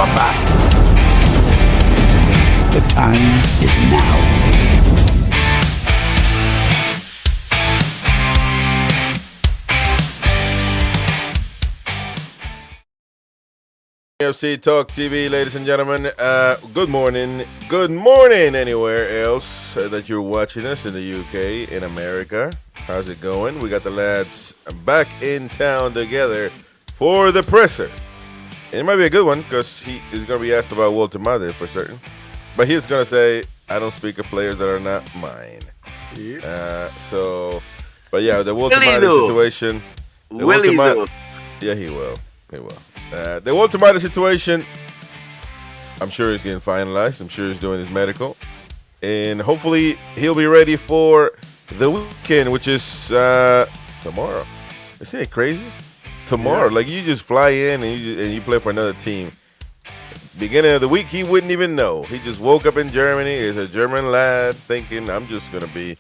are back. The time is now. NUFC Talk TV, ladies and gentlemen. Good morning. Good morning anywhere else that you're watching us in the UK, in America. How's it going? We got the lads back in town together for the presser. And it might be a good one because he is going to be asked about Walter Madre for certain. But he's going to say, I don't speak of players that are not mine. Yep. But yeah, the Walter Madre situation. Yeah, he will. He will. The Walter Madre situation, I'm sure he's getting finalized. I'm sure he's doing his medical. And hopefully he'll be ready for the weekend, which is tomorrow. Isn't it crazy? Tomorrow. Yeah. Like, you just fly in and you play for another team. Beginning of the week, he wouldn't even know. He just woke up in Germany as a German lad thinking, I'm just going to be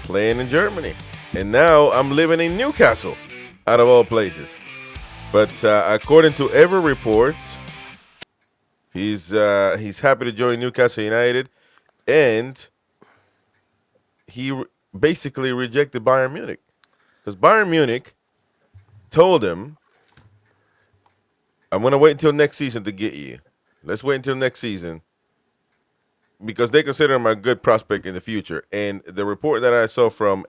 playing in Germany. And now I'm living in Newcastle, out of all places. But according to every report, he's happy to join Newcastle United, and he basically rejected Bayern Munich because Bayern Munich told him, "I'm going to wait until next season to get you. Let's wait until next season," because they consider him a good prospect in the future. And the report that I saw from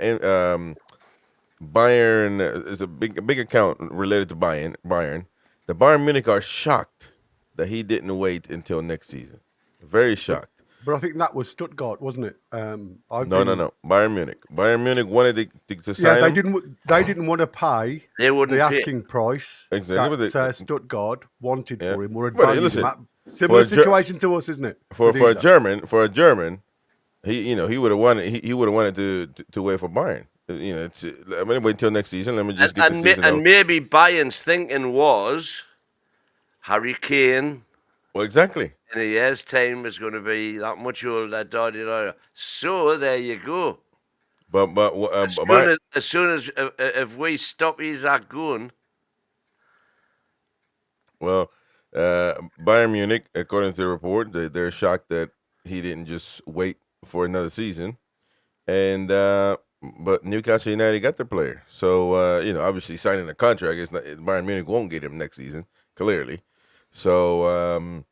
Bayern is a big account related to Bayern. The Bayern Munich are shocked that he didn't wait until next season. Very shocked. But I think that was Stuttgart, wasn't it? No. Bayern Munich. Bayern Munich wanted to sign Yeah, him. they didn't want to pay the asking price Exactly, that Stuttgart wanted for him or But advanced listen, him. Similar situation to us, isn't it? For a German, he would have wanted he would have wanted to wait for Bayern. I'm gonna wait until next season. Let me just get the season and out. maybe Bayern's thinking was Harry Kane. Well, exactly. In a year's time is going to be that much older. So there you go. But As soon as if we stop Isaac going. Well, Bayern Munich, according to the report, they're shocked that he didn't just wait for another season, and but Newcastle United got their player, so obviously signing a contract is not, Bayern Munich won't get him next season, clearly. So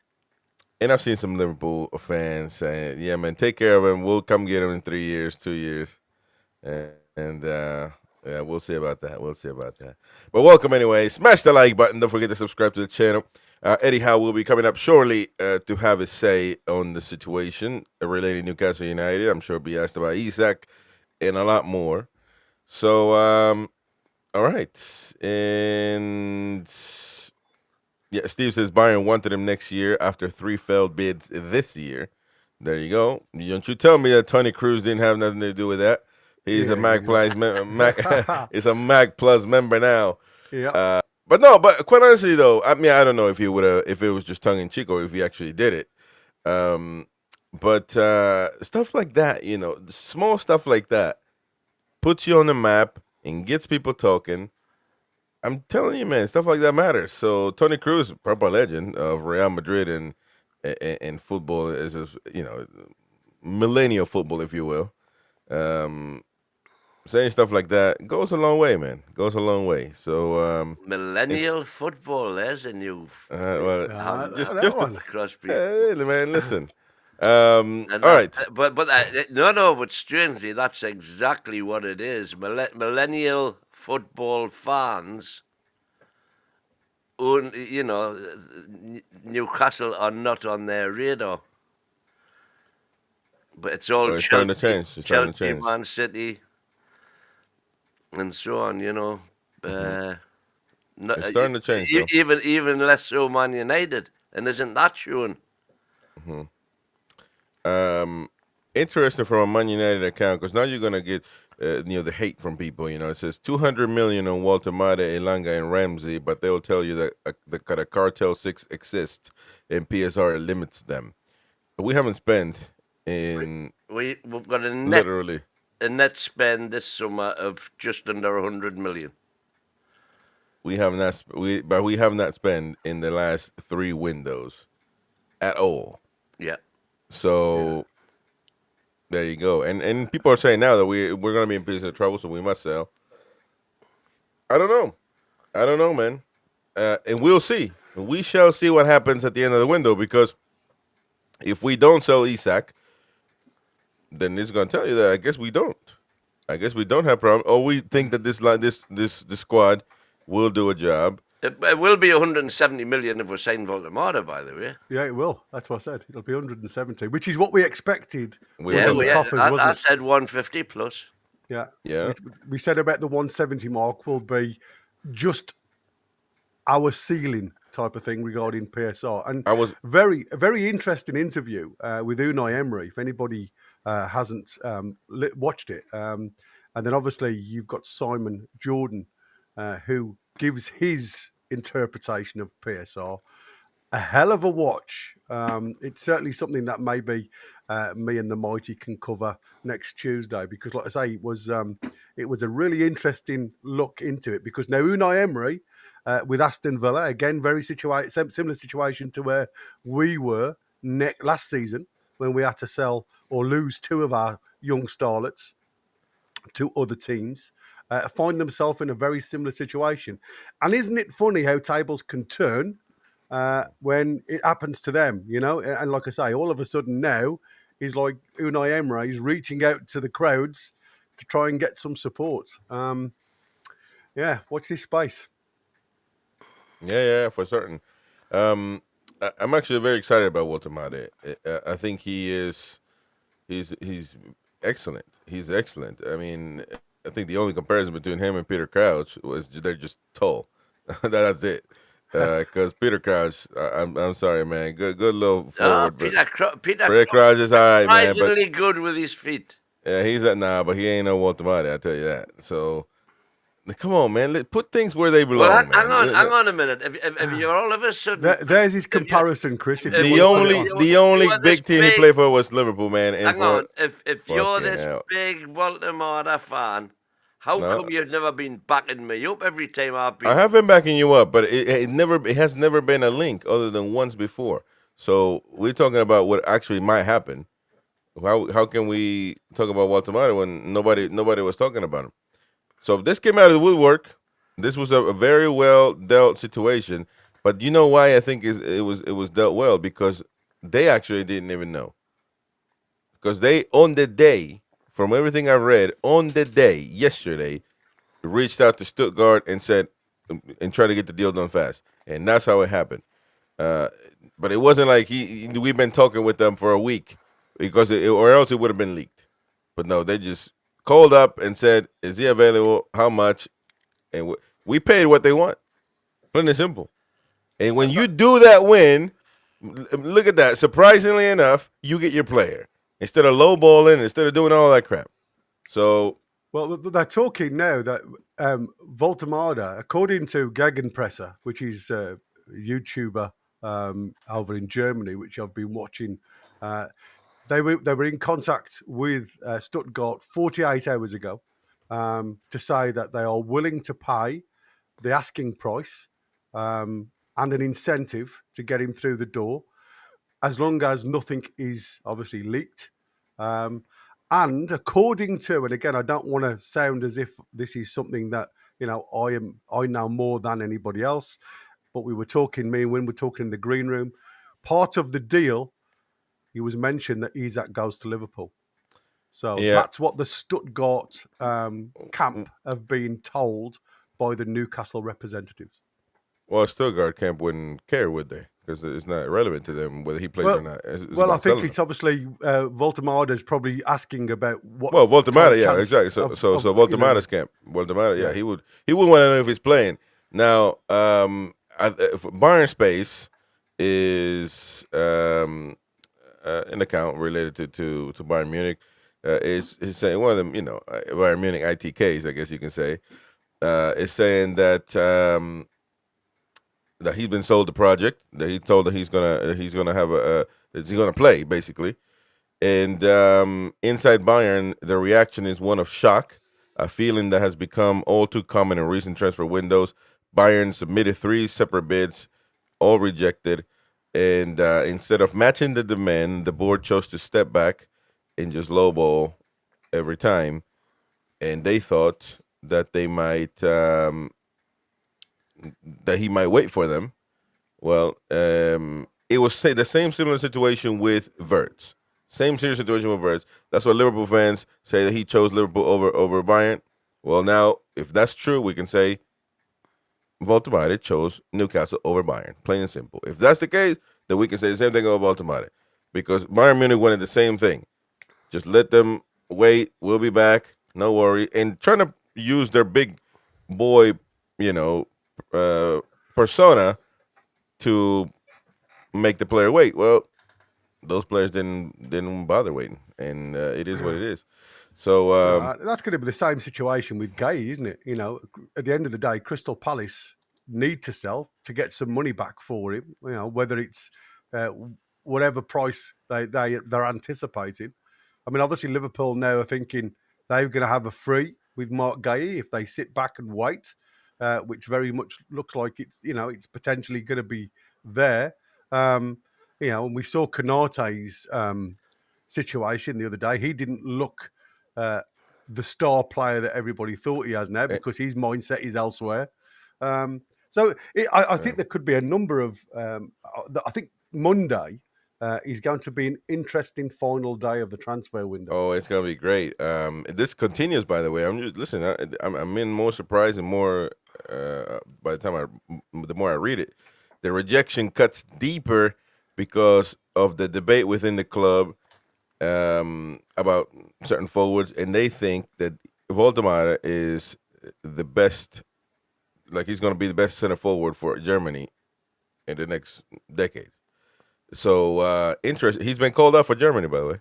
and I've seen some Liverpool fans saying, "Yeah, man, take care of him. We'll come get him in 3 years, 2 years," and yeah, we'll see about that. But welcome anyway. Smash the like button. Don't forget to subscribe to the channel. Eddie Howe will be coming up shortly to have his say on the situation relating to Newcastle United. I'm sure he'll be asked about Isak and a lot more. So, all right. And yeah, Steve says Bayern wanted him next year after 3 failed bids this year. There you go. Don't you tell me that Tony Cruz didn't have nothing to do with that. He's a Mac Plus it's a Mac Plus member now. Yeah. But quite honestly though, I mean, I don't know if he would have, if it was just tongue in cheek or if he actually did it. But stuff like that, small stuff like that puts you on the map and gets people talking. I'm telling you, man, stuff like that matters. So Tony Cruz, purple legend of Real Madrid and football, is millennial football, if you will. Saying stuff like that goes a long way, man. Goes a long way. So millennial football, there's a new. Just one. Crosby. Hey, man, listen. All right. But strangely, that's exactly what it is. Millennial football fans. Newcastle are not on their radar. But it's all starting to change. It's starting to change. Man City, and so on. It's starting to change. Even less so Man United, and isn't that showing? Interesting from a Man United account, because now you're gonna get the hate from people. It says 200 million on Walter Mata, Elanga, and Ramsey, but they'll tell you that the Cartel 6 exists and PSR limits them. But we haven't spent in we've got a net spend this summer of just under 100 million. we have not spent in the last 3 windows at all. Yeah. So there you go. And people are saying now that we're going to be in piece of trouble, so we must sell. I don't know, man. And we'll see. We shall see what happens at the end of the window, because if we don't sell Isak, then it's going to tell you that I guess we don't. I guess we don't have problem. Or we think that this squad will do a job. It will be 170 million if we're signing Voldemort, by the way. Yeah, it will. That's what I said. It'll be 170, which is what we expected. I said 150 plus. Yeah. Yeah. We said about the 170 mark will be just our ceiling type of thing regarding PSR. And a very interesting interview with Unai Emery, if anybody hasn't watched it. And then obviously you've got Simon Jordan, who gives his interpretation of PSR. A hell of a watch. It's certainly something that maybe me and the Mighty can cover next Tuesday, because, like I say, it was a really interesting look into it. Because now Unai Emery with Aston Villa, again, very similar situation to where we were last season when we had to sell or lose 2 of our young starlets to other teams. Find themselves in a very similar situation. And isn't it funny how tables can turn when it happens to them, you know? And like I say, all of a sudden now, he's like Unai Emery, he's reaching out to the crowds to try and get some support. Watch this space. Yeah, for certain. I'm actually very excited about Walter Made. I think he's excellent. He's excellent. I mean, I think the only comparison between him and Peter Crouch was they're just tall. That's it. Because Peter Crouch, I'm sorry, man. Good little forward. Peter Crouch is all right, man. Surprisingly good with his feet. Yeah, but he ain't no Walter Mate, I tell you that. So, come on, man. Put things where they belong. Well, hang on a minute. If you're all of a sudden, there's his comparison, Chris. The only big team he played for was Liverpool, man. Hang on. If you're this big Voldemort fan, how come you've never been backing me up every time I've been? I have been backing you up, but it has never been a link other than once before. So we're talking about what actually might happen. How can we talk about Walter Mate when nobody was talking about him? So this came out of the woodwork. This was a very well dealt situation, but you know why I think it was dealt well? Because they actually didn't even know. Because they, on the day, from everything I've read, on the day, yesterday, reached out to Stuttgart and said, and tried to get the deal done fast. And that's how it happened. But it wasn't like we've been talking with them for a week, because or else it would have been leaked. But no, they just called up and said, is he available? How much? And we paid what they want. Plain and simple. And when you do that win, look at that. Surprisingly enough, you get your player. Instead of lowballing, instead of doing all that crap. So, well, they're talking now that Voltemada, according to Gegenpresser, which is a YouTuber over in Germany, which I've been watching, they were in contact with Stuttgart 48 hours ago to say that they are willing to pay the asking price and an incentive to get him through the door, as long as nothing is obviously leaked. And according to, and again, I don't want to sound as if this is something that, you know, I know more than anybody else, but we were talking, me and Wynn were talking in the green room. Part of the deal, he was mentioned that Isak goes to Liverpool. So that's what the Stuttgart camp have been told by the Newcastle representatives. Well, Stuttgart camp wouldn't care, would they? Because it's not relevant to them whether he plays or not. It's I think it's obviously Voltemada is probably asking about what. Well, Voltemada, yeah, exactly. So Voltemada's camp. Voltemada, he wouldn't want to know if he's playing. Now, Bayern Space is an account related to Bayern Munich. Is saying one of them, Bayern Munich ITKs, I guess you can say, is saying that. That he's been sold the project. That he told that he's gonna play basically, and inside Bayern, the reaction is one of shock, a feeling that has become all too common in recent transfer windows. Bayern submitted 3 separate bids, all rejected. And instead of matching the demand, the board chose to step back and just lowball every time. And they thought that they might that he might wait for them. Well, it was the same similar situation with Wirtz. Same serious situation with Wirtz. That's why Liverpool fans say that he chose Liverpool over Bayern. Well, now if that's true, we can say Voltemade chose Newcastle over Bayern. Plain and simple. If that's the case, then we can say the same thing about Voltemade, because Bayern Munich wanted the same thing. Just let them wait. We'll be back. No worry. And trying to use their big boy, persona to make the player wait. Well, those players didn't bother waiting, and it is what it is. So that's going to be the same situation with Gay, isn't it? At the end of the day, Crystal Palace need to sell to get some money back for him. Whether it's whatever price they're anticipating. I mean, obviously Liverpool now are thinking they're going to have a free with Mark Gay if they sit back and wait, which very much looks like it's potentially going to be there. And we saw Konate's situation the other day. He didn't look the star player that everybody thought he has now, because his mindset is elsewhere. I think there could be a number of. I think Monday is going to be an interesting final day of the transfer window. Oh, it's going to be great. This continues, by the way. I'm in more surprise and more by the more I read it. The rejection cuts deeper because of the debate within the club about certain forwards, and they think that Voltemade is the best, like he's going to be the best center forward for Germany in the next decade. So he's been called out for Germany, by the way.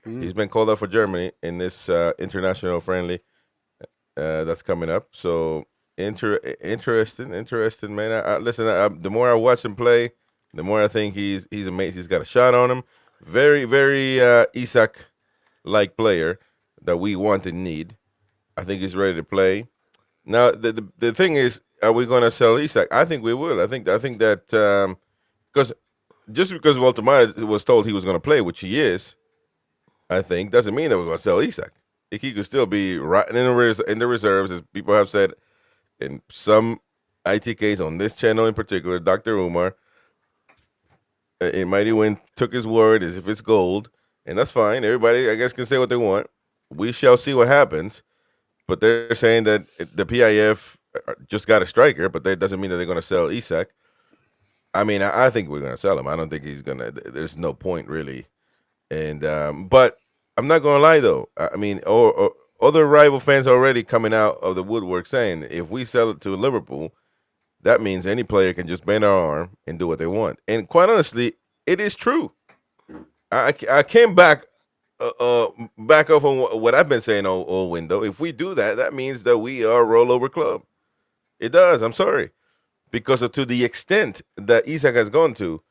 He's been called out for Germany in this international friendly that's coming up. So interesting, man. Listen, the more I watch him play, the more I think he's amazing. He's got a shot on him. Very, very Isak-like player that we want and need. I think he's ready to play. Now, the thing is, are we going to sell Isak? I think we will. I think that because just because Voltemade was told he was going to play, which he is, I think, doesn't mean that we're going to sell Isak. He could still be rotting in the reserves, as people have said in some ITKs on this channel in particular. Dr. Umar, in Mighty Win, took his word as if it's gold, and that's fine. Everybody, I guess, can say what they want. We shall see what happens. But they're saying that the PIF just got a striker, but that doesn't mean that they're going to sell Isak. I mean, I think we're going to sell him. I don't think he's going to. There's no point, really. And but I'm not going to lie, though. I mean, or other rival fans already coming out of the woodwork saying if we sell it to Liverpool, that means any player can just bend our arm and do what they want. And quite honestly, it is true. I came back off on what I've been saying all window. If we do that, that means that we are a rollover club. It does. I'm sorry. Because to the extent that Isak has gone to,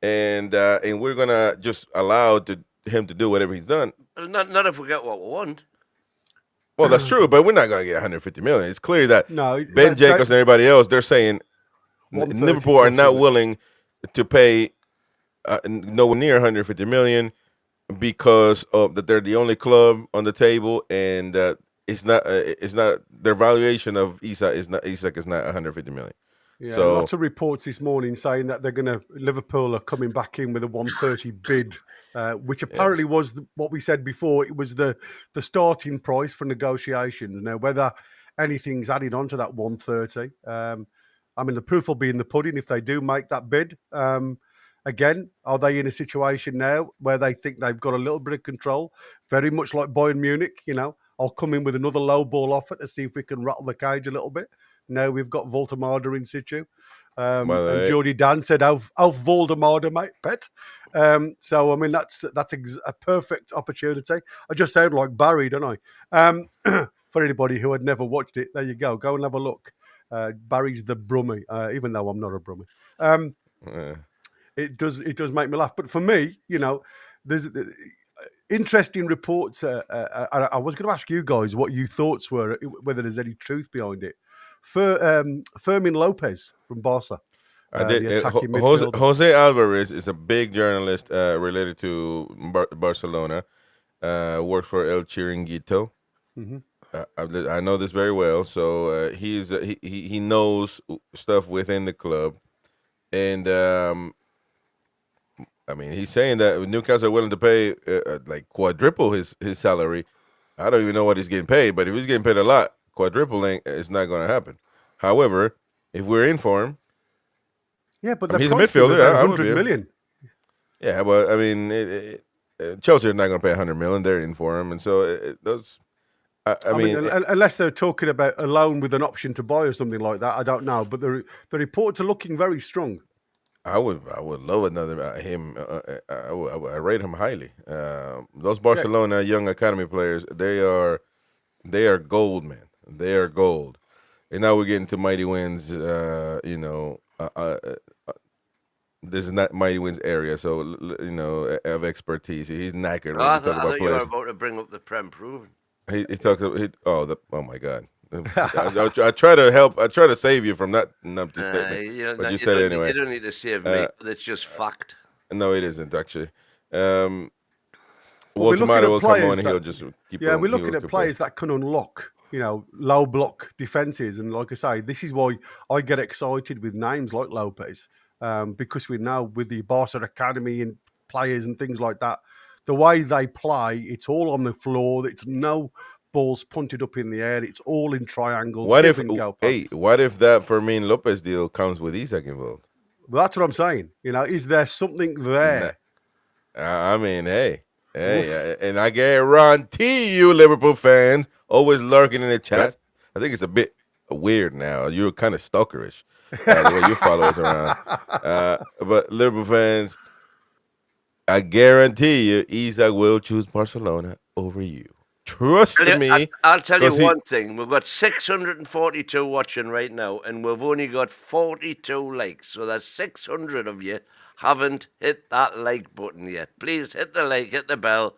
and we're going to just allow him to do whatever he's done. Not if we get what we want. Well, that's true, but we're not going to get 150 million. It's clear that Ben Jacobs and everybody else, they're saying Liverpool are not willing to pay nowhere near 150 million because of that they're the only club on the table, and it's not their valuation of Isak is not 150 million. Yeah, so, lots of reports this morning saying that Liverpool are coming back in with a 130 bid, which apparently was what we said before. It was the starting price for negotiations. Now, whether anything's added on to that 130, I mean, the proof will be in the pudding if they do make that bid. Again, are they in a situation now where they think they've got a little bit of control? Very much like Bayern Munich, I'll come in with another low ball offer to see if we can rattle the cage a little bit. Now we've got Voltemade in situ. And Jody Dan said, Auf Voldemade, mate, pet. So, I mean, that's a perfect opportunity. I just sound like Barry, don't I? For anybody who had never watched it, there you go. Go and have a look. Barry's the Brummie, even though I'm not a Brummie. It does make me laugh. But for me, there's interesting reports. I was going to ask you guys what your thoughts were, whether there's any truth behind it. Fermin Lopez from Barca. The attacking midfielder. Jose Alvarez is a big journalist related to Barcelona. Worked for El Chiringuito. Mm-hmm. I know this very well. So he knows stuff within the club, and I mean, he's saying that Newcastle are willing to pay like quadruple his salary. I don't even know what he's getting paid, but if he's getting paid a lot, quadrupling it's not going to happen. However, if we're in for him, yeah, but he's a midfielder. About 100 million. Yeah, but I mean, Chelsea are not going to pay 100 million. They're in for him, and so those. I mean, unless they're talking about a loan with an option to buy or something like that, I don't know. But the reports are looking very strong. I would love another him. I rate him highly. Those Barcelona young academy players, they are gold, man. They are gold. And now we're getting to Mighty Wins. This is not Mighty Wins area, so of expertise. He's knackered. I thought you were about to bring up the Prem proven. He talks about oh my God. I try to help. I try to save you from that numpty statement, but you said it anyway. You don't need to save me. It's just fact. No, it isn't actually. Walter Matter will come on and he'll just keep. Yeah, we're looking at players that can unlock, low block defenses, and like I say, this is why I get excited with names like Lopez, because we know with the Barca Academy and players and things like that, the way they play, it's all on the floor. It's no balls punted up in the air. It's all in triangles. What if that Fermin Lopez deal comes with Isak involved? Well, that's what I'm saying. Is there something there? I mean, hey, and I guarantee you, Liverpool fans, always lurking in the chat. I think it's a bit weird now. You're kind of stalkerish the way you follow us around. But Liverpool fans, I guarantee you, Isak will choose Barcelona over you. Trust me. I'll tell you one thing. We've got 642 watching right now, and we've only got 42 likes. So there's 600 of you haven't hit that like button yet. Please hit the like, hit the bell,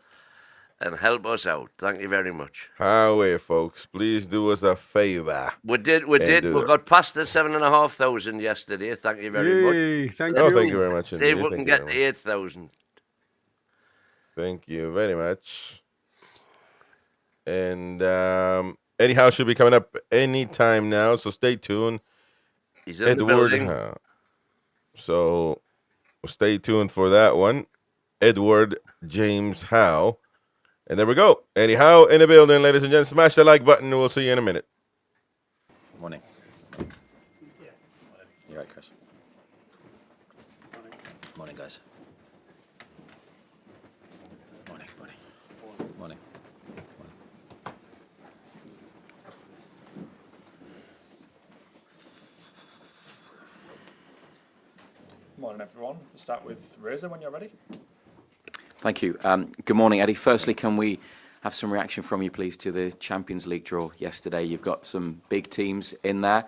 and help us out. Thank you very much. Highway, folks. Please do us a favor. We did. We got past the 7,500 yesterday. Thank you very much. Thank you. Thank you very much. See if we can get to 8,000. Thank you very much. And anyhow, should be coming up anytime now, so stay tuned. He's in the building. So stay tuned for that one. Edward James Howe. And there we go. Anyhow, in the building, ladies and gents. Smash the like button. We'll see you in a minute. Morning. You're right, Chris. Morning, guys. Morning. Morning, everyone. We'll start with Reza when you're ready. Thank you. Good morning, Eddie. Firstly, can we have some reaction from you, please, to the Champions League draw yesterday? You've got some big teams in there,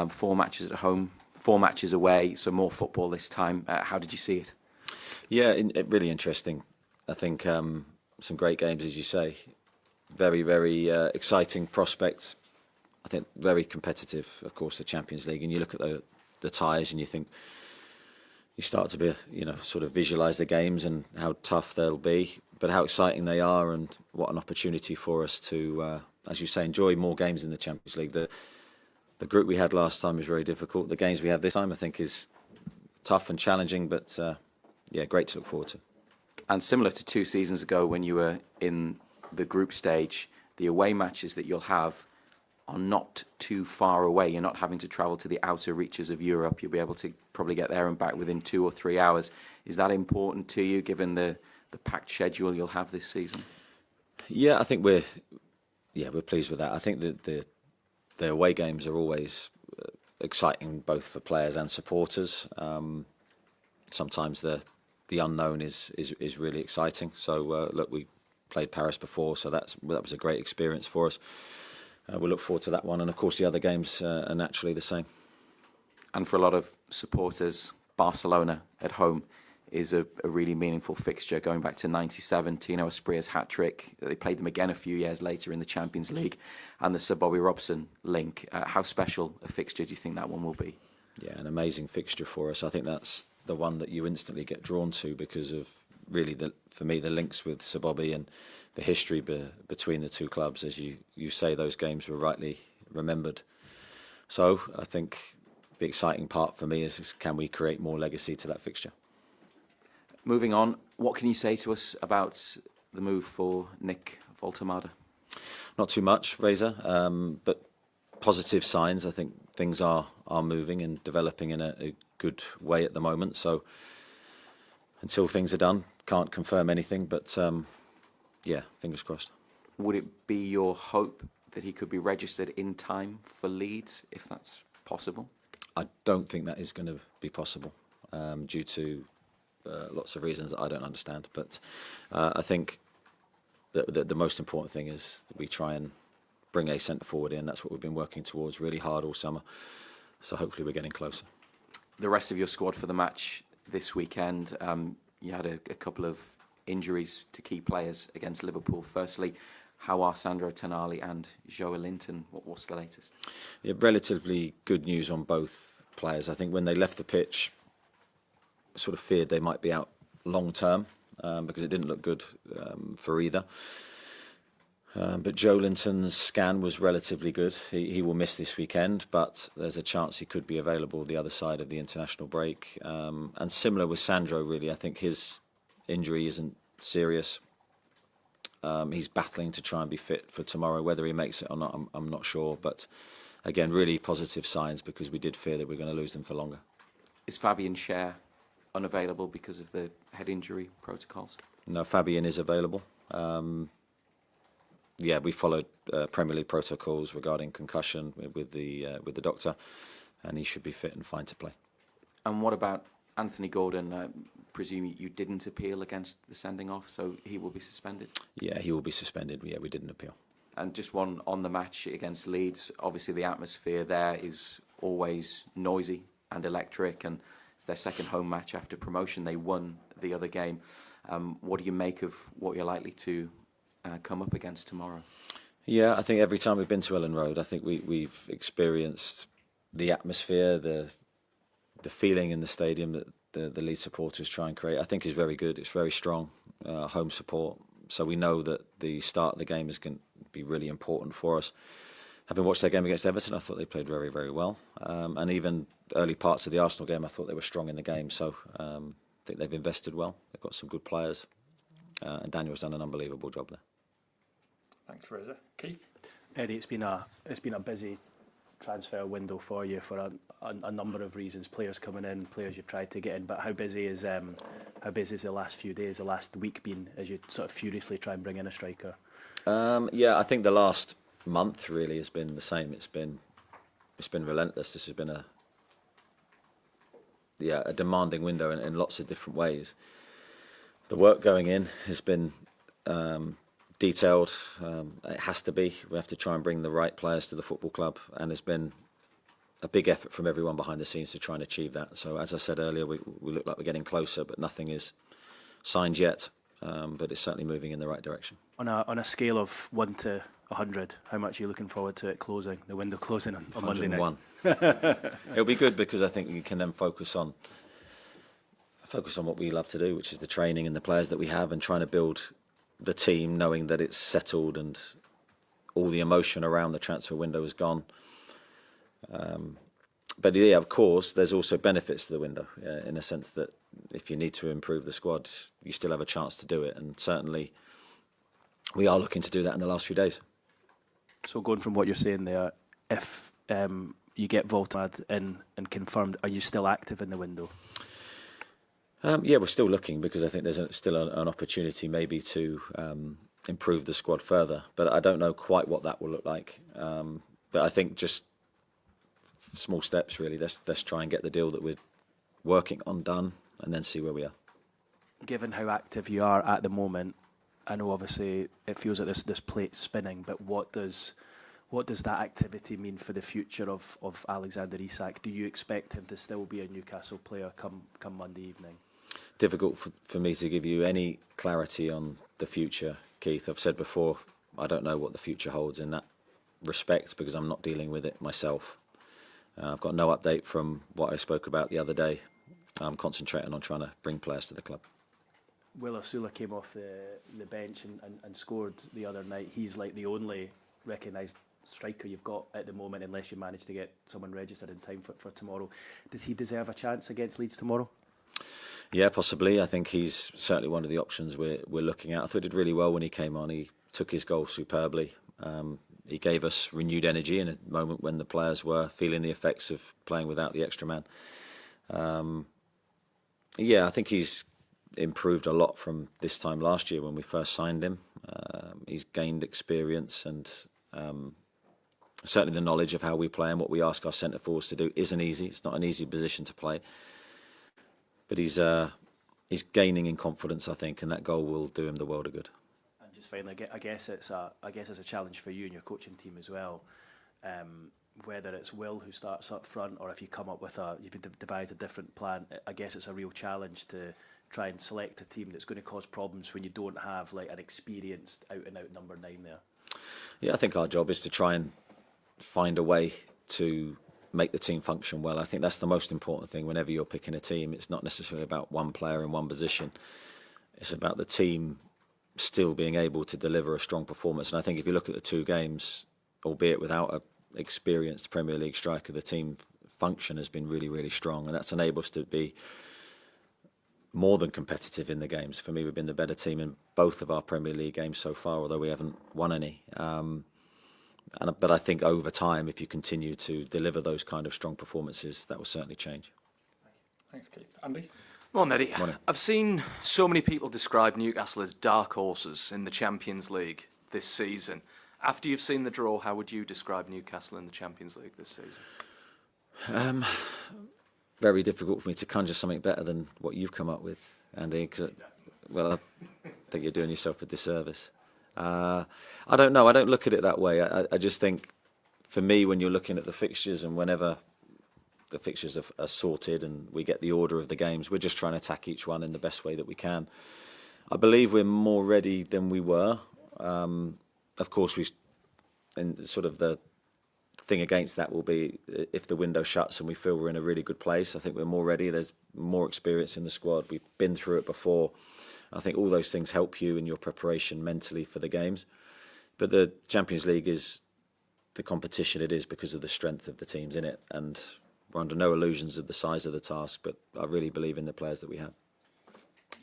4 matches at home, 4 matches away, so more football this time. How did you see it? Yeah, really interesting. I think some great games, as you say. Very, very exciting prospect. I think very competitive, of course, the Champions League. And you look at the ties and you think, you start to be, sort of visualise the games and how tough they'll be, but how exciting they are, and what an opportunity for us to, as you say, enjoy more games in the Champions League. The group we had last time was very difficult. The games we have this time, I think, is tough and challenging, but great to look forward to. And similar to 2 seasons ago when you were in the group stage, the away matches that you'll have are not too far away. You're not having to travel to the outer reaches of Europe. You'll be able to probably get there and back within 2 or 3 hours. Is that important to you, given the packed schedule you'll have this season? Yeah, I think we're pleased with that. I think that the away games are always exciting, both for players and supporters. Sometimes the unknown is really exciting. So look, we played Paris before, so that was a great experience for us. We'll look forward to that one, and of course the other games are naturally the same. And for a lot of supporters, Barcelona at home is a really meaningful fixture going back to '97. Tino Aspria's hat-trick. They played them again a few years later in the Champions League, and the Sir Bobby Robson link. How special a fixture do you think that one will be? Yeah, an amazing fixture for us. I think that's the one that you instantly get drawn to because of really, for me, the links with Sir Bobby and the history between the two clubs. As you say, those games were rightly remembered. So I think the exciting part for me is can we create more legacy to that fixture? Moving on, what can you say to us about the move for Nick Voltemada? Not too much, Reza, but positive signs. I think things are moving and developing in a good way at the moment. So until things are done, can't confirm anything, but yeah, fingers crossed. Would it be your hope that he could be registered in time for Leeds, if that's possible? I don't think that is going to be possible due to lots of reasons that I don't understand. But I think that the most important thing is that we try and bring a centre forward in. That's what we've been working towards really hard all summer. So hopefully we're getting closer. The rest of your squad for the match this weekend, you had a couple of injuries to key players against Liverpool. Firstly, how are Sandro Tonali and Joe Linton? What's the latest? Yeah, relatively good news on both players. I think when they left the pitch, sort of feared they might be out long term because it didn't look good for either. But Joe Linton's scan was relatively good. He will miss this weekend, but there's a chance he could be available the other side of the international break. And similar with Sandro, really. I think his injury isn't serious. He's battling to try and be fit for tomorrow. Whether he makes it or not, I'm not sure. But again, really positive signs because we did fear that we're going to lose them for longer. Is Fabian Schär unavailable because of the head injury protocols? No, Fabian is available. Yeah, we followed Premier League protocols regarding concussion with the doctor, and he should be fit and fine to play. And what about Anthony Gordon? Presume you didn't appeal against the sending off, so he will be suspended? Yeah, he will be suspended. Yeah, we didn't appeal. And just one on the match against Leeds. Obviously, the atmosphere there is always noisy and electric, and it's their second home match after promotion. They won the other game. What do you make of what you're likely to come up against tomorrow? Yeah, I think every time we've been to Ellen Road, I think we've experienced the atmosphere, the feeling in the stadium that the Leeds supporters try and create. I think is very good. It's very strong home support. So we know that the start of the game is going to be really important for us. Having watched their game against Everton, I thought they played very, very well. And even early parts of the Arsenal game, I thought they were strong in the game. So I think they've invested well. They've got some good players. And Daniel's done an unbelievable job there. Thanks, Reza. Keith? Eddie, it's been a busy transfer window for you for a number of reasons. Players coming in, players you've tried to get in. But how busy is the last few days, the last week been as you sort of furiously try and bring in a striker? Yeah, I think the last month really has been the same. It's been relentless. This has been a demanding window in lots of different ways. The work going in has been detailed. It has to be. We have to try and bring the right players to the football club, and there's been a big effort from everyone behind the scenes to try and achieve that. So as I said earlier, we look like we're getting closer, but nothing is signed yet. But it's certainly moving in the right direction. On a scale of 1 to 100, how much are you looking forward to it closing, the window closing on Monday night? 101. It'll be good because I think you can then focus on what we love to do, which is the training and the players that we have, and trying to build the team, knowing that it's settled and all the emotion around the transfer window is gone. But yeah, of course, there's also benefits to the window in a sense that if you need to improve the squad, you still have a chance to do it. And certainly we are looking to do that in the last few days. So going from what you're saying there, if you get Voltemada in and confirmed, are you still active in the window? Yeah, we're still looking because I think there's still an opportunity maybe to improve the squad further. But I don't know quite what that will look like. But I think just small steps, really. Let's try and get the deal that we're working on done and then see where we are. Given how active you are at the moment, I know obviously it feels like this plate's spinning, but what does that activity mean for the future of Alexander Isak? Do you expect him to still be a Newcastle player come Monday evening? difficult for me to give you any clarity on the future, Keith. I've said before, I don't know what the future holds in that respect because I'm not dealing with it myself. I've got no update from what I spoke about the other day. I'm concentrating on trying to bring players to the club. Will Osula came off the bench and scored the other night. He's like the only recognised striker you've got at the moment, unless you manage to get someone registered in time for tomorrow. Does he deserve a chance against Leeds tomorrow? Yeah, possibly. I think he's certainly one of the options we're looking at. I thought he did really well when he came on. He took his goal superbly. He gave us renewed energy in a moment when the players were feeling the effects of playing without the extra man. Yeah, I think he's improved a lot from this time last year when we first signed him. He's gained experience and certainly the knowledge of how we play and what we ask our centre forwards to do isn't easy. It's not an easy position to play. But he's gaining in confidence, I think, and that goal will do him the world of good. And just finally, I guess it's a challenge for you and your coaching team as well. Whether it's Will who starts up front, or if you come up with you've devised a different plan, I guess it's a real challenge to try and select a team that's going to cause problems when you don't have like an experienced out and out number 9 there. Yeah, I think our job is to try and find a way to make the team function well. I think that's the most important thing whenever you're picking a team. It's not necessarily about one player in one position. It's about the team still being able to deliver a strong performance. And I think if you look at the 2 games, albeit without an experienced Premier League striker, the team function has been really, really strong. And that's enabled us to be more than competitive in the games. For me, we've been the better team in both of our Premier League games so far, although we haven't won any. But I think over time, if you continue to deliver those kind of strong performances, that will certainly change. Thanks, Keith. Andy? Morning, Eddie. Morning. I've seen so many people describe Newcastle as dark horses in the Champions League this season. After you've seen the draw, how would you describe Newcastle in the Champions League this season? Very difficult for me to conjure something better than what you've come up with, Andy. Cause I think you're doing yourself a disservice. I don't know. I don't look at it that way. I just think, for me, when you're looking at the fixtures and whenever the fixtures are sorted and we get the order of the games, we're just trying to attack each one in the best way that we can. I believe we're more ready than we were. Of course, and sort of the thing against that will be if the window shuts and we feel we're in a really good place. I think we're more ready. There's more experience in the squad. We've been through it before. I think all those things help you in your preparation mentally for the games. But the Champions League is the competition it is because of the strength of the teams in it. And we're under no illusions of the size of the task, but I really believe in the players that we have.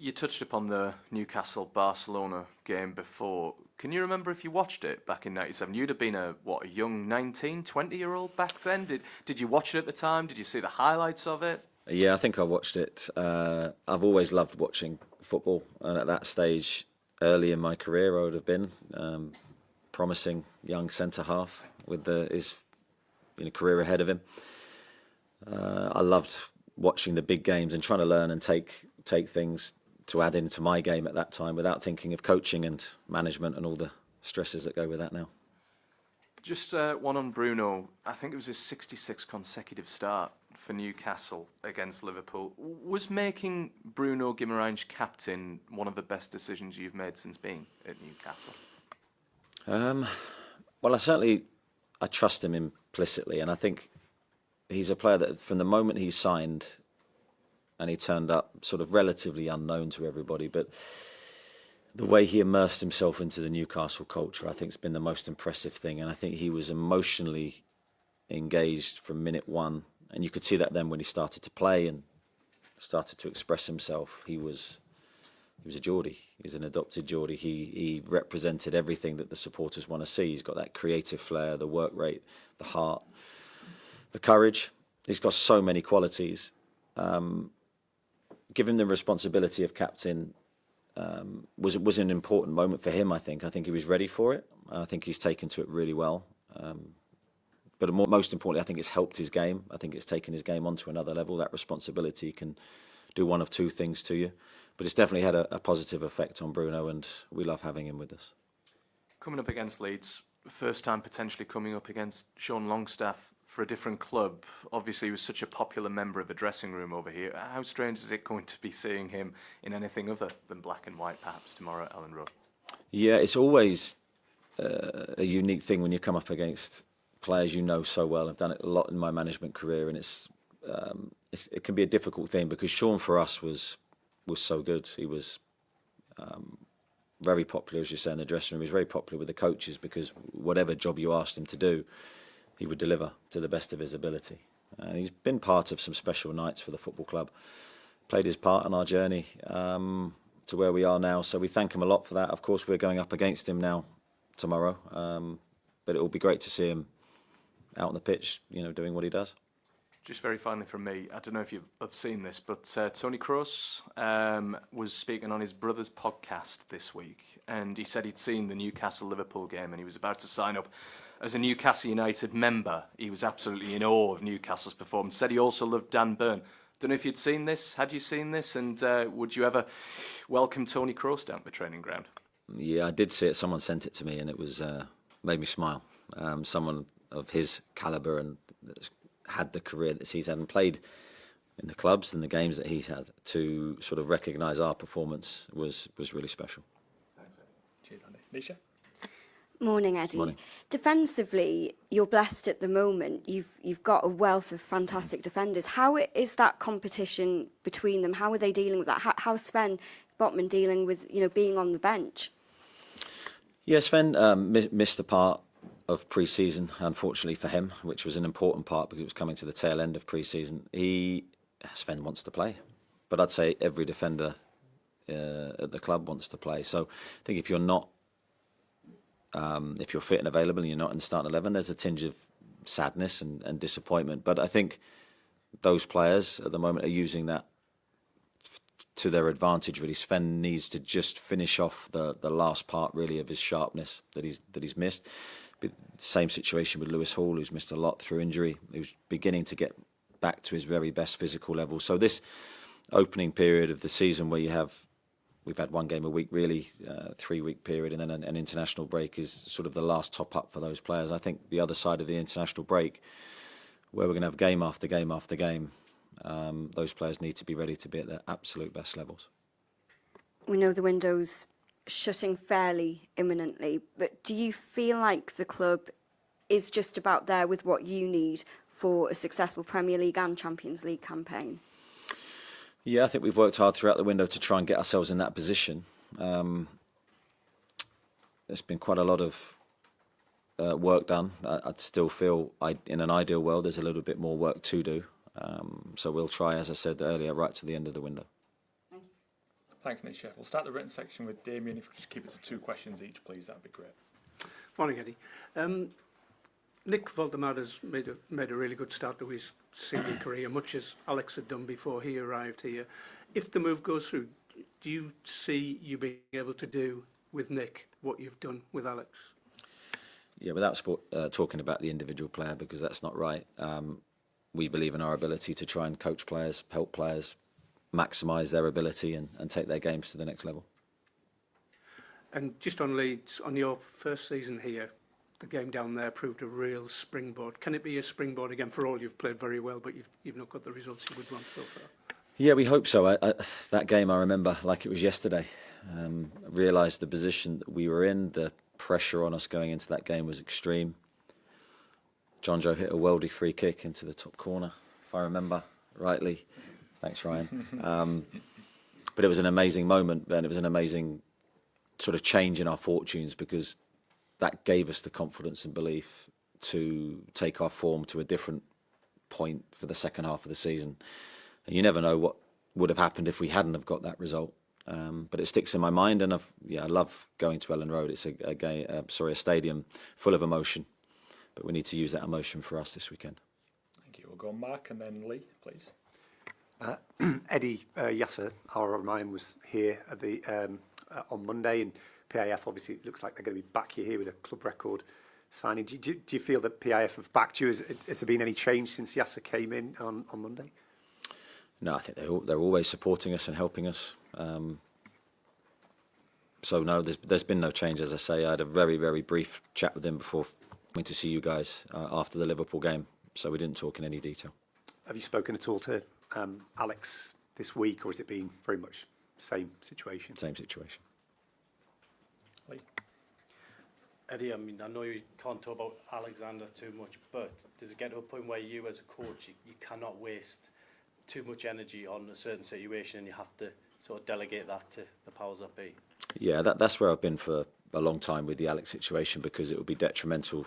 You touched upon the Newcastle-Barcelona game before. Can you remember if you watched it back in '97? You'd have been a young 19, 20-year-old back then. Did you watch it at the time? Did you see the highlights of it? Yeah, I think I watched it. I've always loved watching football, and at that stage, early in my career, I would have been promising young centre half with his career ahead of him. I loved watching the big games and trying to learn and take things to add into my game at that time without thinking of coaching and management and all the stresses that go with that now. Just one on Bruno. I think it was his 66th consecutive start for Newcastle against Liverpool. Was making Bruno Guimaraes captain one of the best decisions you've made since being at Newcastle? Well, I trust him implicitly, and I think he's a player that from the moment he signed and he turned up sort of relatively unknown to everybody, but the way he immersed himself into the Newcastle culture, I think, has been the most impressive thing. And I think he was emotionally engaged from minute one. And you could see that then when he started to play and started to express himself. He was a Geordie. He's an adopted Geordie. He represented everything that the supporters want to see. He's got that creative flair, the work rate, the heart, the courage. He's got so many qualities. Give him the responsibility of captain was an important moment for him, I think. I think he was ready for it. I think he's taken to it really well. But most importantly, I think it's helped his game. I think it's taken his game onto another level. That responsibility can do one of two things to you. But it's definitely had a positive effect on Bruno, and we love having him with us. Coming up against Leeds, first time potentially coming up against Sean Longstaff for a different club. Obviously, he was such a popular member of the dressing room over here. How strange is it going to be seeing him in anything other than black and white, perhaps, tomorrow at Ellen Road? Yeah, it's always a unique thing when you come up against players you know so well. I've done it a lot in my management career, and it can be a difficult thing because Sean for us was so good. He was very popular, as you say, in the dressing room. He was very popular with the coaches because whatever job you asked him to do, he would deliver to the best of his ability. And he's been part of some special nights for the football club, played his part on our journey to where we are now. So we thank him a lot for that. Of course, we're going up against him now tomorrow, but it will be great to see him out on the pitch, doing what he does. Just very finally from me, I don't know if you've seen this, but Tony Kroos was speaking on his brother's podcast this week, and he said he'd seen the Newcastle-Liverpool game and he was about to sign up as a Newcastle United member. He was absolutely in awe of Newcastle's performance. Said he also loved Dan Burn. Don't know if you'd seen this. Had you seen this? And would you ever welcome Tony Kroos down to the training ground? Yeah, I did see it. Someone sent it to me, and it was made me smile. Someone of his calibre and had the career that he's had and played in the clubs and the games that he's had, to sort of recognise our performance was really special. Thanks, Eddie. Cheers, Andy. Nisha? Morning, Eddie. Morning. Defensively, you're blessed at the moment. You've got a wealth of fantastic defenders. How is that competition between them? How are they dealing with that? How's Sven Botman dealing with being on the bench? Yeah, Sven missed a part of pre-season, unfortunately for him, which was an important part because it was coming to the tail end of pre-season. Sven wants to play, but I'd say every defender at the club wants to play. So I think if you're not, if you're fit and available and you're not in the starting 11, there's a tinge of sadness and disappointment. But I think those players at the moment are using that to their advantage. Really, Sven needs to just finish off the last part really of his sharpness that he's missed. Same situation with Lewis Hall, who's missed a lot through injury. He was beginning to get back to his very best physical level. So this opening period of the season, where we've had one game a week, really, 3-week period, and then an international break is sort of the last top up for those players. I think the other side of the international break, where we're going to have game after game after game, those players need to be ready to be at their absolute best levels. We know the window's shutting fairly imminently, but do you feel like the club is just about there with what you need for a successful Premier League and Champions League campaign? Yeah, I think we've worked hard throughout the window to try and get ourselves in that position. There's been quite a lot of work done. I'd still feel in an ideal world there's a little bit more work to do. So we'll try, as I said earlier, right to the end of the window. Thanks, Nisha. We'll start the written section with Damien. If we could just keep it to 2 questions each, please, that'd be great. Morning, Eddie. Nick Voldemar made a really good start to his senior career, much as Alex had done before he arrived here. If the move goes through, do you see you being able to do with Nick what you've done with Alex? Yeah, without talking about the individual player, because that's not right. We believe in our ability to try and coach players, help players maximise their ability and take their games to the next level. And just on Leeds, on your first season here, the game down there proved a real springboard. Can it be a springboard again? For all, you've played very well, but you've not got the results you would want so far. Yeah, we hope so. That game I remember like it was yesterday. I realised the position that we were in, the pressure on us going into that game was extreme. John Joe hit a worldly free kick into the top corner, if I remember rightly. Thanks, Ryan. But it was an amazing moment, and it was an amazing sort of change in our fortunes, because that gave us the confidence and belief to take our form to a different point for the second half of the season. And you never know what would have happened if we hadn't have got that result. But it sticks in my mind, and I love going to Ellen Road. It's a stadium full of emotion, but we need to use that emotion for us this weekend. Thank you. We'll go Mark and then Lee, please. Eddie, Yasser Al-Rahman was here at the on Monday, and PIF obviously looks like they're going to be back here with a club record signing. Do you feel that PIF have backed you? Has there been any change since Yasser came in on Monday? No, I think they're always supporting us and helping us. So no, there's been no change. As I say, I had a very, very brief chat with him before coming to see you guys after the Liverpool game. so we didn't talk in any detail. Have you spoken at all to Alex this week, or has it been very much same situation? Same situation. Lee? Eddie, I mean, I know you can't talk about Alexander too much, but does it get to a point where you as a coach, you cannot waste too much energy on a certain situation and you have to sort of delegate that to the powers that be? Yeah, that's where I've been for a long time with the Alex situation, because it would be detrimental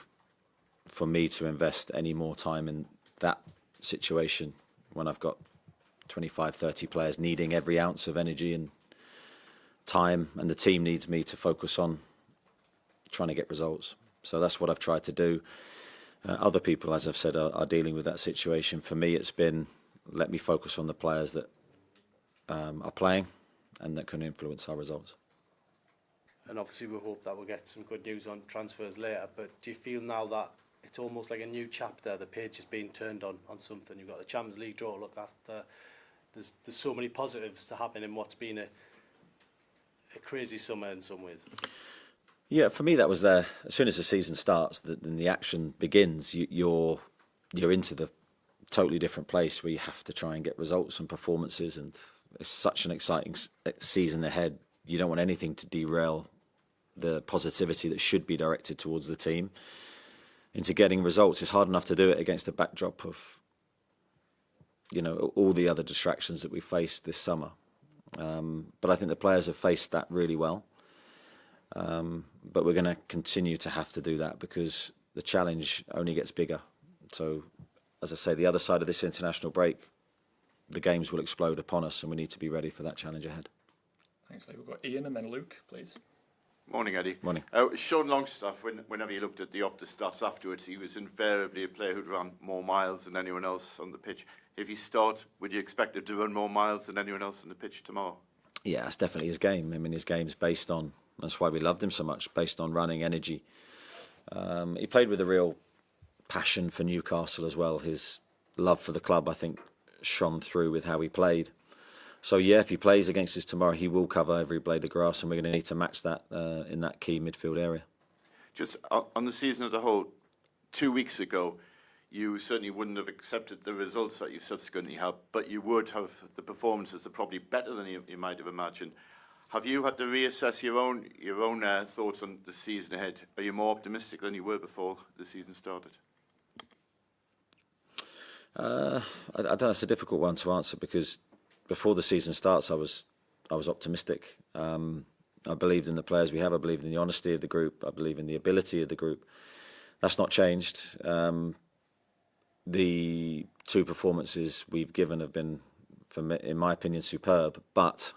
for me to invest any more time in that situation when I've got 25, 30 players needing every ounce of energy and time, and the team needs me to focus on trying to get results. So that's what I've tried to do. Other people, as I've said, are dealing with that situation. For me, it's been, let me focus on the players that are playing and that can influence our results. And obviously we hope that we'll get some good news on transfers later, but do you feel now that it's almost like a new chapter, the page is being turned on something? You've got the Champions League draw to look after. There's so many positives to happen in what's been a crazy summer in some ways. Yeah, for me that was there. As soon as the season starts and the action begins, you're into the totally different place where you have to try and get results and performances, and it's such an exciting season ahead. You don't want anything to derail the positivity that should be directed towards the team into getting results. It's hard enough to do it against the backdrop of, you know, all the other distractions that we faced this summer. But I think the players have faced that really well. But we're going to continue to have to do that because the challenge only gets bigger. So, as I say, the other side of this international break, the games will explode upon us, and we need to be ready for that challenge ahead. Thanks, Lee. We've got Ian and then Luke, please. Morning, Eddie. Morning. Sean Longstaff, whenever you looked at the Opta stats afterwards, he was invariably a player who'd run more miles than anyone else on the pitch. If he starts, would you expect him to run more miles than anyone else on the pitch tomorrow? Yeah, that's definitely his game. I mean, his game's based on, that's why we loved him so much, based on running, energy. He played with a real passion for Newcastle as well. His love for the club, I think, shone through with how he played. So, yeah, if he plays against us tomorrow, he will cover every blade of grass, and we're going to need to match that in that key midfield area. Just on the season as a whole, 2 weeks ago, you certainly wouldn't have accepted the results that you subsequently have, but you would have the performances that are probably better than you might have imagined. Have you had to reassess your own thoughts on the season ahead? Are you more optimistic than you were before the season started? I don't know. It's a difficult one to answer because before the season starts, I was optimistic. I believed in the players we have. I believed in the honesty of the group. I believe in the ability of the group. That's not changed. The two performances we've given have been, in my opinion, superb. But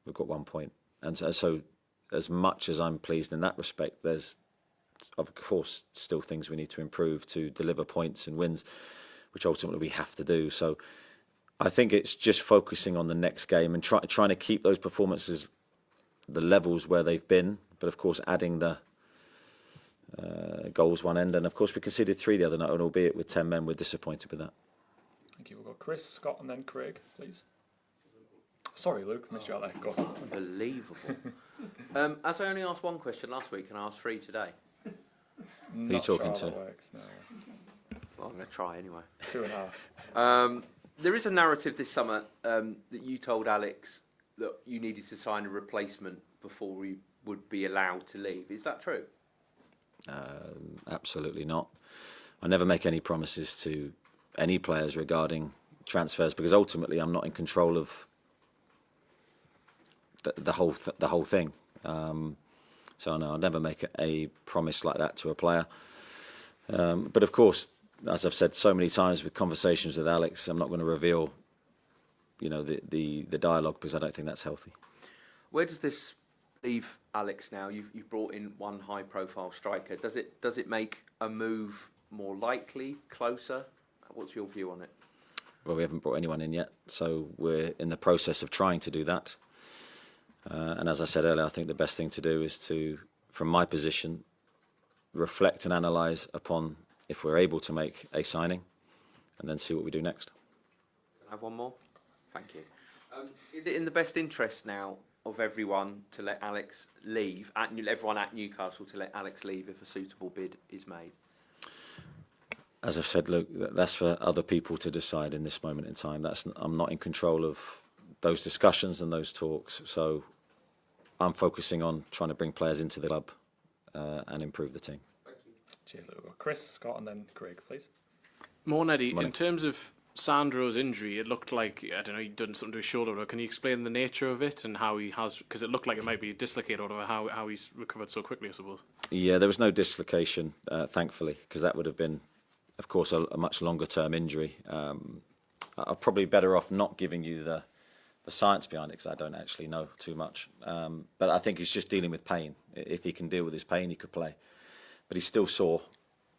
we've got 1 point, and so as much as I'm pleased in that respect, there's of course still things we need to improve to deliver points and wins, which ultimately we have to do. So I think it's just focusing on the next game and trying to keep those performances, the levels where they've been, but of course adding the goals one end. And of course we conceded 3 the other night, and albeit with 10 men, we're disappointed with that. Thank you. We've got Chris, Scott, and then Craig, please. Sorry, Luke, missed you out there. Go on. Unbelievable. As I only asked one question last week, and I asked 3 today. Who are you talking to? Works, no. Well, I'm going to try anyway. 2.5. There is a narrative this summer that you told Alex that you needed to sign a replacement before we would be allowed to leave. Is that true? Absolutely not. I never make any promises to any players regarding transfers because ultimately I'm not in control of the whole thing. So no, I'll never make a promise like that to a player. But of course, as I've said so many times with conversations with Alex, I'm not going to reveal, the dialogue because I don't think that's healthy. Where does this leave Alex now? You've brought in one high-profile striker. Does it make a move more likely, closer? What's your view on it? Well, we haven't brought anyone in yet, so we're in the process of trying to do that. And as I said earlier, I think the best thing to do is to, from my position, reflect and analyse upon if we're able to make a signing and then see what we do next. Can I have one more? Thank you. Is it in the best interest now of everyone to let Alex leave, everyone at Newcastle to let Alex leave if a suitable bid is made? as I've said, look, that's for other people to decide in this moment in time. I'm not in control of those discussions and those talks. So I'm focusing on trying to bring players into the club and improve the team. Cheers, Lou. Chris, Scott, and then Craig, please. Morning, Eddie. Morning. In terms of Sandro's injury, it looked like, I don't know, he'd done something to his shoulder. But can you explain the nature of it and how he has, because it looked like it might be dislocated, or how he's recovered so quickly, I suppose? Yeah, there was no dislocation, thankfully, because that would have been, of course, a much longer term injury. I'm probably better off not giving you the science behind it, because I don't actually know too much. But I think he's just dealing with pain. If he can deal with his pain, he could play. But he's still sore.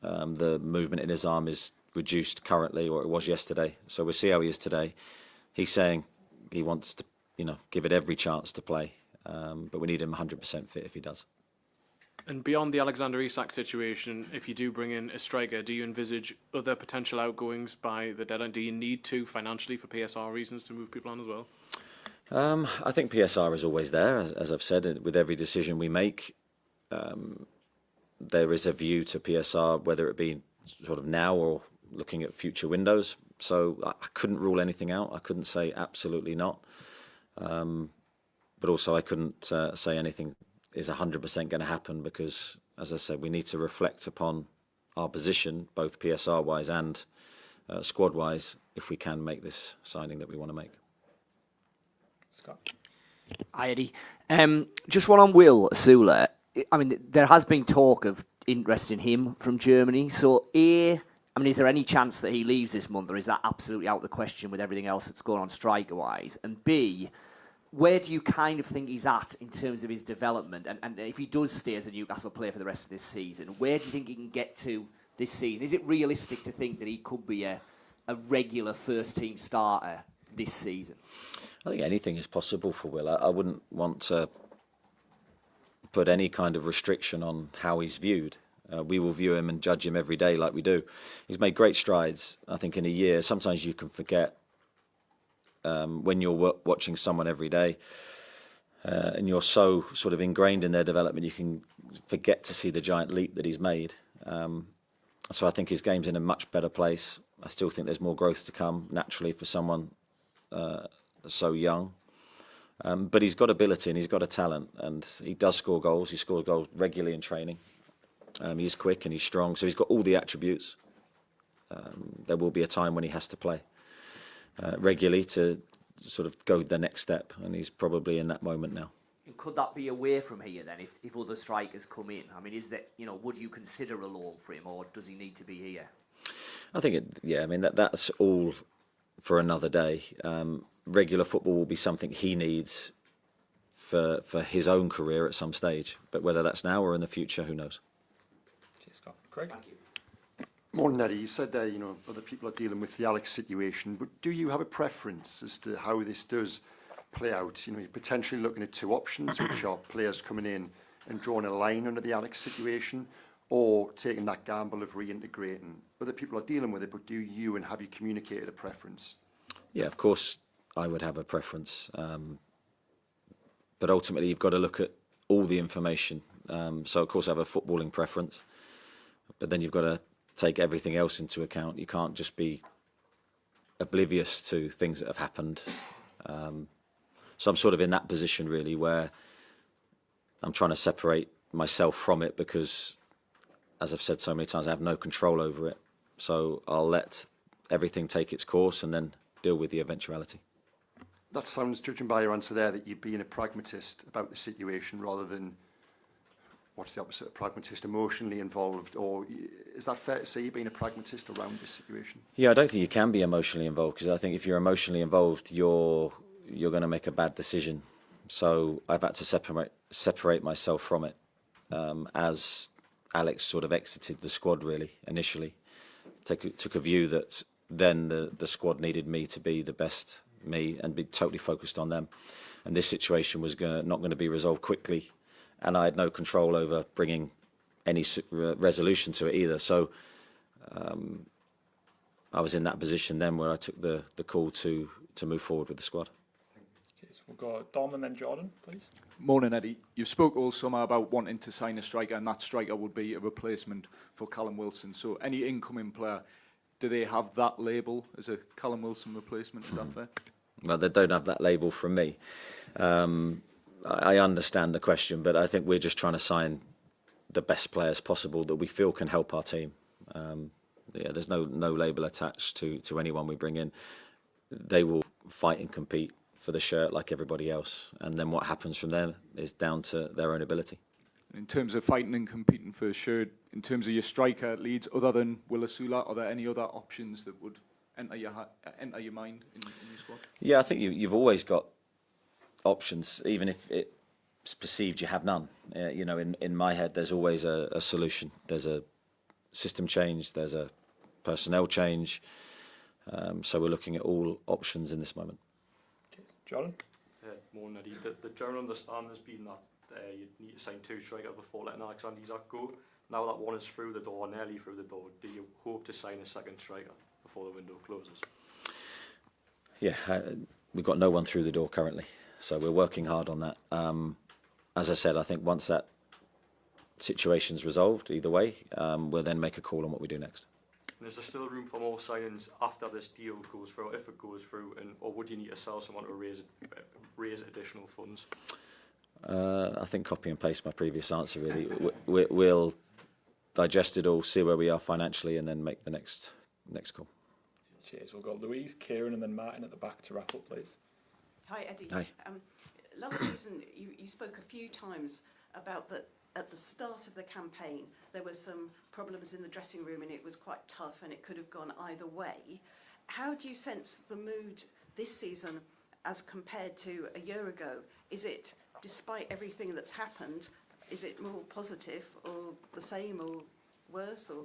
The movement in his arm is reduced currently, or it was yesterday. So we'll see how he is today. He's saying he wants to, give it every chance to play. But we need him 100% fit if he does. And beyond the Alexander Isak situation, if you do bring in a striker, do you envisage other potential outgoings by the deadline? Do you need to, financially, for PSR reasons, to move people on as well? I think PSR is always there, as I've said. With every decision we make, there is a view to PSR, whether it be sort of now or looking at future windows. So I couldn't rule anything out. I couldn't say absolutely not. But also I couldn't say anything is 100% going to happen, because, as I said, we need to reflect upon our position, both PSR-wise and squad-wise, if we can make this signing that we want to make. Scott? Hi, Eddie. Just one on Will Sula. I mean, there has been talk of interest in him from Germany. So, is there any chance that he leaves this month, or is that absolutely out of the question with everything else that's going on striker-wise? And B, where do you kind of think he's at in terms of his development? And if he does stay as a Newcastle player for the rest of this season, where do you think he can get to this season? Is it realistic to think that he could be a regular first-team starter this season? I think anything is possible for Will. I wouldn't want to put any kind of restriction on how he's viewed. We will view him and judge him every day like we do. He's made great strides, I think, in a year. Sometimes you can forget when you're watching someone every day and you're so sort of ingrained in their development, you can forget to see the giant leap that he's made. So I think his game's in a much better place. I still think there's more growth to come, naturally, for someone so young. But he's got ability and he's got a talent, and he does score goals. He scores goals regularly in training. He's quick and he's strong, so he's got all the attributes. There will be a time when he has to play regularly to sort of go the next step, and he's probably in that moment now. And could that be away from here then, if other strikers come in? I mean, is that, would you consider a loan for him, or does he need to be here? I think that's all for another day. Regular football will be something he needs for his own career at some stage, but whether that's now or in the future, who knows? Cheers, Scott. Craig? Thank you. Morning, Eddie. You said there, other people are dealing with the Alex situation, but do you have a preference as to how this does play out? You're potentially looking at two options, which are players coming in and drawing a line under the Alex situation, or taking that gamble of reintegrating. Other people are dealing with it, but do you, and have you communicated a preference? Yeah, of course I would have a preference. But ultimately you've got to look at all the information. So of course I have a footballing preference, but then you've got to take everything else into account. You can't just be oblivious to things that have happened. So I'm sort of in that position really, where I'm trying to separate myself from it, because, as I've said so many times, I have no control over it. So I'll let everything take its course and then deal with the eventuality. That sounds, judging by your answer there, that you're being a pragmatist about the situation rather than, what's the opposite of pragmatist, emotionally involved, or is that fair to say you're being a pragmatist around this situation? Yeah, I don't think you can be emotionally involved, because I think if you're emotionally involved, you're going to make a bad decision. So I've had to separate myself from it as Alex sort of exited the squad really initially. Took a view that then the squad needed me to be the best me and be totally focused on them. And this situation was not going to be resolved quickly, and I had no control over bringing any resolution to it either. So I was in that position then where I took the call to move forward with the squad. Cheers. We'll got Dom and then Jordan, please. Morning, Eddie. You've spoke all summer about wanting to sign a striker, and that striker would be a replacement for Callum Wilson. So any incoming player, do they have that label as a Callum Wilson replacement? Is that fair? Well, they don't have that label from me. I understand the question, but I think we're just trying to sign the best players possible that we feel can help our team. There's no label attached to anyone we bring in. They will fight and compete for the shirt like everybody else, and then what happens from there is down to their own ability. In terms of fighting and competing for a shirt, in terms of your striker at Leeds, other than Will Asula, are there any other options that would enter your mind in your squad? Yeah, I think you've always got options, even if it's perceived you have none. In my head, there's always a solution. There's a system change, there's a personnel change. So we're looking at all options in this moment. Jordan? Morning, Eddie. The general understanding has been that you need to sign 2 strikers before letting Alexander Isak go. Now that one is through the door, nearly through the door, do you hope to sign a second striker before the window closes? Yeah, we've got no one through the door currently, so we're working hard on that. As I said, I think once that situation's resolved, either way, we'll then make a call on what we do next. And is there still room for more signings after this deal goes through, if it goes through, or would you need to sell someone to raise additional funds? I think copy and paste my previous answer, really. We'll digest it all, see where we are financially, and then make the next call. Cheers. We've got Louise, Kieran, and then Martin at the back to wrap up, please. Hi, Eddie. Hi. Last season, you spoke a few times about that at the start of the campaign, there were some problems in the dressing room and it was quite tough and it could have gone either way. How do you sense the mood this season as compared to a year ago? Is it, despite everything that's happened, is it more positive or the same or worse? Or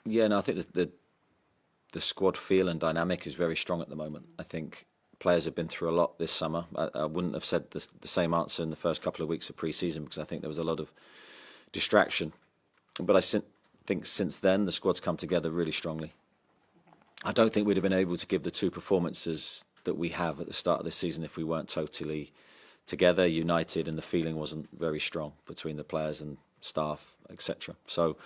Yeah, no, I think the squad feel and dynamic is very strong at the moment. I think players have been through a lot this summer. I wouldn't have said the same answer in the first couple of weeks of pre-season because I think there was a lot of distraction. But I think since then the squad's come together really strongly. I don't think we'd have been able to give the 2 performances that we have at the start of this season if we weren't totally together, united, and the feeling wasn't very strong between the players and staff, etc. So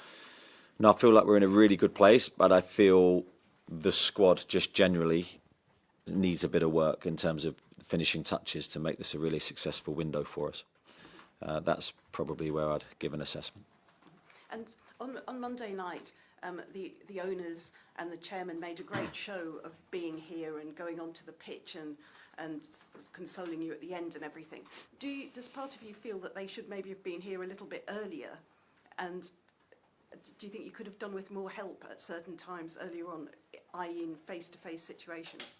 no, I feel like we're in a really good place, but I feel the squad just generally needs a bit of work in terms of finishing touches to make this a really successful window for us. That's probably where I'd give an assessment. and on Monday night, the owners and the chairman made a great show of being here and going onto the pitch and consoling you at the end and everything. Does part of you feel that they should maybe have been here a little bit earlier? And do you think you could have done with more help at certain times earlier on, i.e. in face-to-face situations?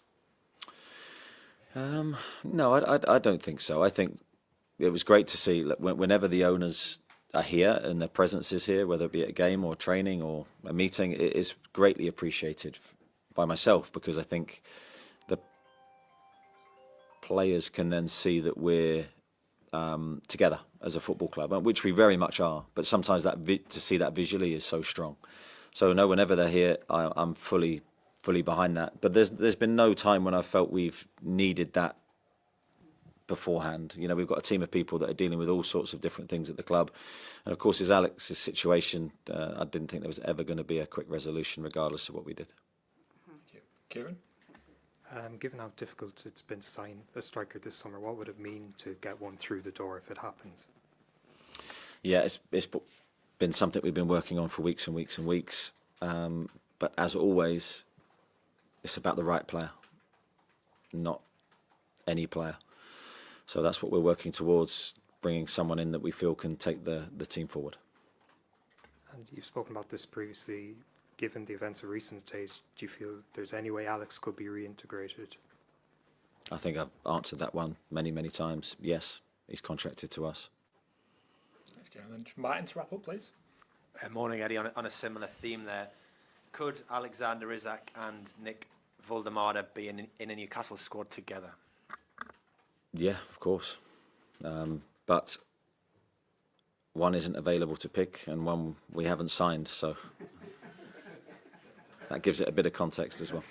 No, I don't think so. I think it was great to see whenever the owners are here and their presence is here, whether it be at a game or training or a meeting, it is greatly appreciated by myself because I think the players can then see that we're together as a football club, which we very much are. But sometimes to see that visually is so strong. So no, whenever they're here, I'm fully behind that. But there's been no time when I felt we've needed that beforehand. You know, we've got a team of people that are dealing with all sorts of different things at the club. And of course, as Alex's situation, I didn't think there was ever going to be a quick resolution regardless of what we did. Thank you. Kieran? Given how difficult it's been to sign a striker this summer, what would it mean to get one through the door if it happens? Yeah, it's been something we've been working on for weeks and weeks and weeks. But as always, it's about the right player, not any player. So that's what we're working towards, bringing someone in that we feel can take the team forward. And you've spoken about this previously. Given the events of recent days, do you feel there's any way Alex could be reintegrated? I think I've answered that one many, many times. Yes, he's contracted to us. Thanks, Kieran. Then Martin, to wrap up, please. Morning, Eddie. On a similar theme there, could Alexander Isak and Nick Voldemada be in a Newcastle squad together? Yeah, of course. But one isn't available to pick and one we haven't signed, so that gives it a bit of context as well.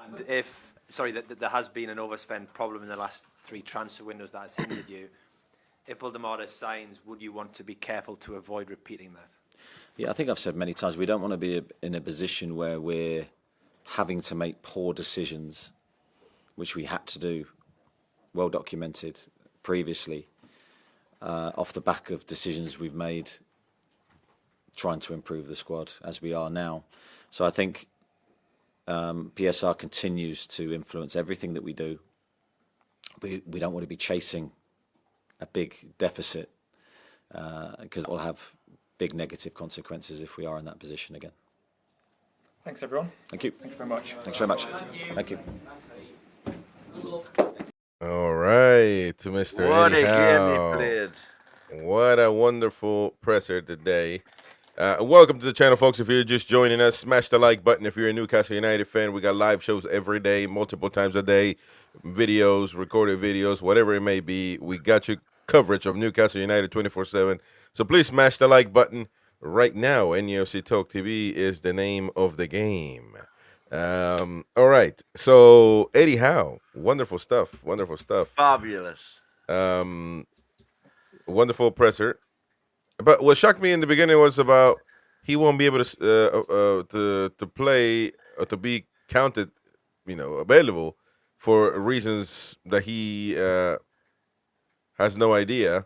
And that there has been an overspend problem in the last 3 transfer windows that has hindered you. If Voldemort signs, would you want to be careful to avoid repeating that? Yeah, I think I've said many times we don't want to be in a position where we're having to make poor decisions, which we had to do, well documented previously, off the back of decisions we've made trying to improve the squad as we are now. So I think PSR continues to influence everything that we do. We don't want to be chasing a big deficit because it will have big negative consequences if we are in that position again. Thanks, everyone. Thank you. Thanks very much. Thanks very much. Thank you. All right, to Mr. What Eddie a game he Howe. played. What a wonderful presser today. Welcome to the channel, folks. If you're just joining us, smash the like button. If you're a Newcastle United fan, we got live shows every day, multiple times a day, videos, recorded videos, whatever it may be. We got you coverage of Newcastle United 24/7. So please smash the like button right now. NUFC Talk TV is the name of the game. All right. So Eddie Howe, wonderful stuff. Wonderful stuff. Fabulous. Wonderful presser. But what shocked me in the beginning was about he won't be able to play or to be counted, available for reasons that he has no idea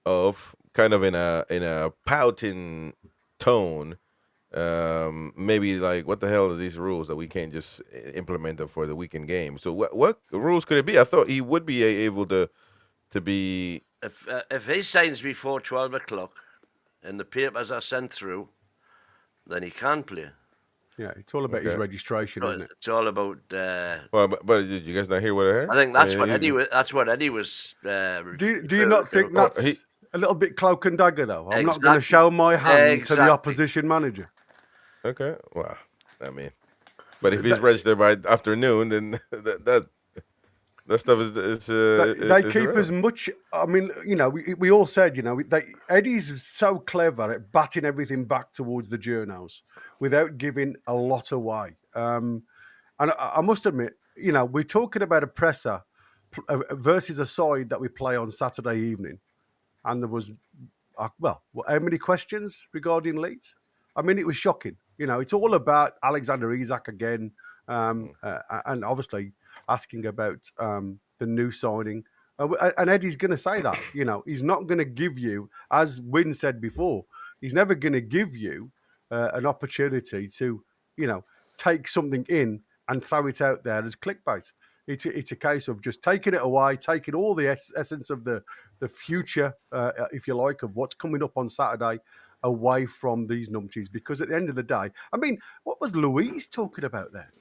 of. Kind of in a pouting tone, maybe like, what the hell are these rules that we can't just implement them for the weekend game? So what rules could it be? I thought he would be able to be. If he signs before 12 o'clock and the papers are sent through, then he can play. Yeah, it's all about his registration, isn't it? It's all about. Well, but did you guys not hear what I heard? I think that's what Eddie was. That's what Eddie was. Do you not think that's a little bit cloak and dagger, though? I'm not going to show my hand to the opposition manager. Okay, well, I mean, but if he's registered by afternoon, then that stuff is they keep as much. I mean, we all said, Eddie's so clever at batting everything back towards the journos without giving a lot away. And I must admit, we're talking about a presser versus a side that we play on Saturday evening. And there was, how many questions regarding Leeds? I mean, it was shocking. It's all about Alexander Isak again, and obviously asking about the new signing. And Eddie's going to say that, he's not going to give you, as Wynne said before, he's never going to give you an opportunity to, take something in and throw it out there as clickbait. It's a case of just taking it away, taking all the essence of the future, if you like, of what's coming up on Saturday away from these numpties. Because at the end of the day, I mean, what was Louise talking about there?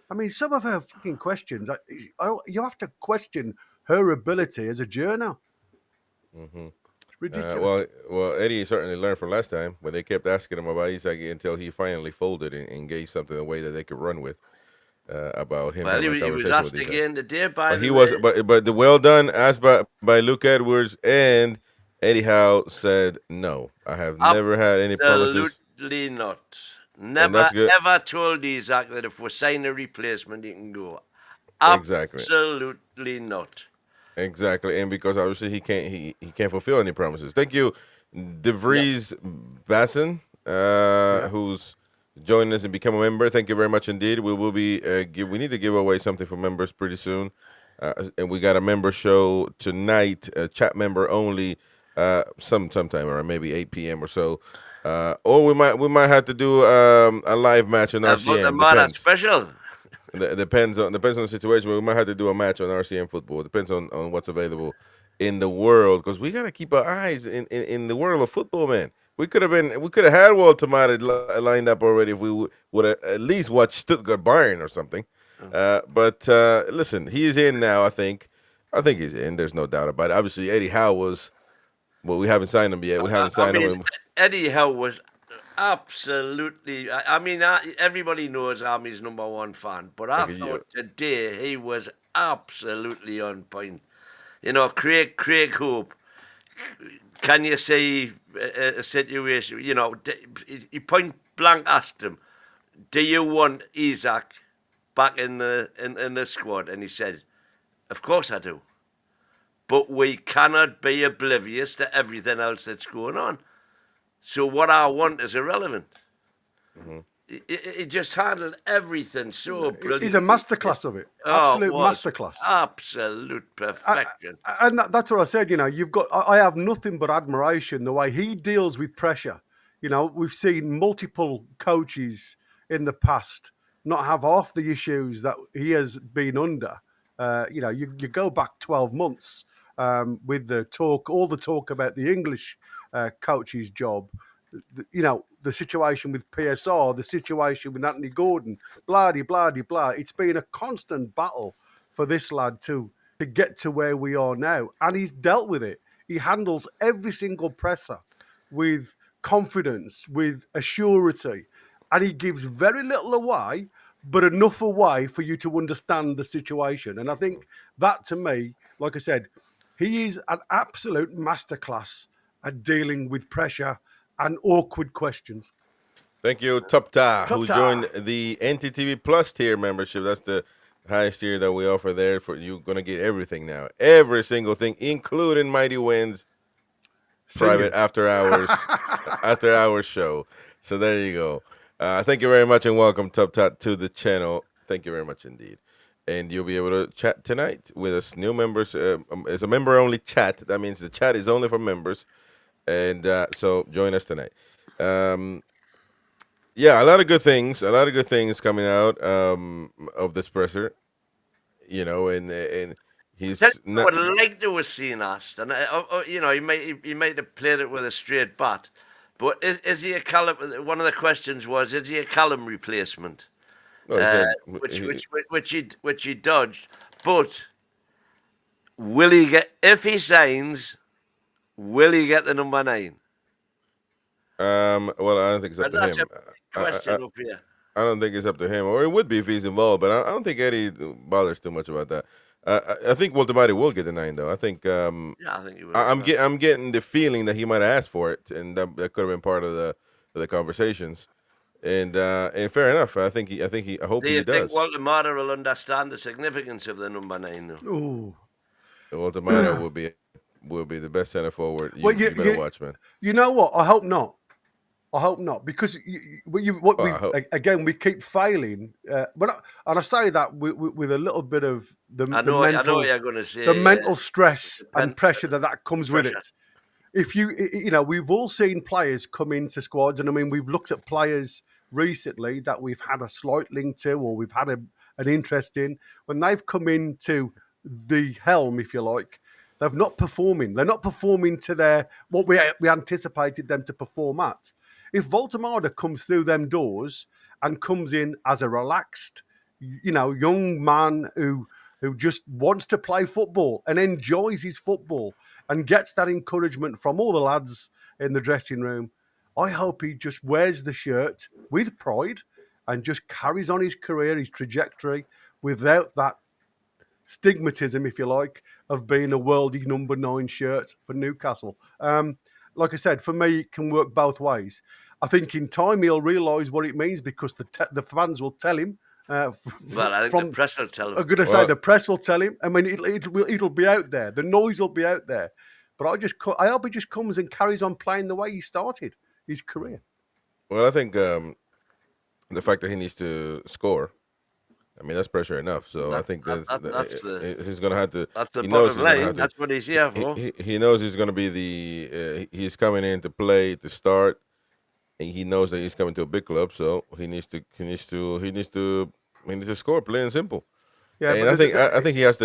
I mean, some of her fucking questions, you have to question her ability as a journo. Mm-hmm. Ridiculous. Well, Eddie certainly learned from last time when they kept asking him about Isak until he finally folded and gave something away that they could run with. About him. Well, he was asked again today by. But the well done asked by Luke Edwards, and Eddie Howe said no. I have never had any promises. Absolutely not. Never ever told Isak that if we sign a replacement, he can go. Absolutely not. Exactly, and because obviously he can't fulfill any promises. Thank you, DeVries Basson, who's join us and become a member. Thank you very much indeed. We will be we need to give away something for members pretty soon, and we got a member show tonight, chat member only, sometime around maybe 8 p.m. or so, or we might have to do a live match on RCN. Depends. Special. Depends on the situation. We might have to do a match on RCN football. It depends on what's available in the world, because we got to keep our eyes in the world of football, man. We could have had Walter Mata lined up already if we would have at least watched Stuttgart Bayern or something. But listen, he's in now. I think he's in. There's no doubt about it. Obviously, Eddie Howe was. Well, we haven't signed him yet. We haven't signed him. Eddie Howe was absolutely. I mean, everybody knows I'm his #1 fan, but I thought today he was absolutely on point. Craig Hope. Can you see a situation? He point blank asked him, "Do you want Isak back in the squad? And he said, of course I do. But we cannot be oblivious to everything else that's going on. So what I want is irrelevant. Mm-hmm. He just handled everything so brilliantly. He's a masterclass of it. Absolute masterclass. Absolute perfection. And that's what I said. You've got. I have nothing but admiration the way he deals with pressure. We've seen multiple coaches in the past not have half the issues that he has been under. You go back 12 months with all the talk about the English coach's job. The situation with PSR, the situation with Anthony Gordon, blah, blah, blah. It's been a constant battle for this lad to get to where we are now. And he's dealt with it. He handles every single presser with confidence, with assurity. And he gives very little away, but enough away for you to understand the situation. And I think that, to me, like I said, he is an absolute masterclass at dealing with pressure and awkward questions. Thank you, Top who joined the NTTV Plus tier membership. That's the highest tier that we offer there. For you're gonna get everything now, every single thing, including Mighty Wins private after hours show. So there you go. Thank you very much and welcome, Top to the channel. Thank you very much indeed. And you'll be able to chat tonight with us, new members. It's a member-only chat. That means the chat is only for members. And so join us tonight. Yeah, a lot of good things coming out of this presser. And he's I would like to have seen asked, and he might have played it with a straight bat, but is he a Callum? One of the questions was, is he a Callum replacement? Which he dodged. But will he get, if he signs? Will he get the number 9? Well, I don't think it's up to him. Question up here. I don't think it's up to him, or it would be if he's involved, but I don't think Eddie bothers too much about that. I think Walter will get the 9, though. I think. I think he will. I'm getting the feeling that he might have asked for it, and that could have been part of the conversations. And fair enough. I hope he does. Do you think Walter will understand the significance of the number 9, though? Ooh. Walter will be the best center forward. You better watch, man. You know what? I hope not. Because again, we keep failing. And I say that with a little bit of the mental, I know what you're going to say. The mental stress and pressure that comes with it. If we've all seen players come into squads, and I mean, we've looked at players recently that we've had a slight link to, or we've had an interest in, when they've come into the helm, if you like. They're not performing. They're not performing to what we anticipated them to perform at. If Voltemada comes through them doors and comes in as a relaxed, young man who just wants to play football and enjoys his football and gets that encouragement from all the lads in the dressing room, I hope he just wears the shirt with pride and just carries on his career, his trajectory, without that stigmatism, if you like, of being a worldie number 9 shirt for Newcastle. Like I said, for me, it can work both ways. I think in time he'll realise what it means because the fans will tell him. I think the press will tell him. I'm going to say the press will tell him. I mean, it'll be out there. The noise will be out there. But I hope he just comes and carries on playing the way he started his career. Well, I think the fact that he needs to score, I mean, that's pressure enough. So I think he's going to have to. That's the bottom line. That's what he's here for. He knows he's going to be he's coming in to play, to start, and he knows that he's coming to a big club. So he needs to score, plain and simple. Yeah, and I think he has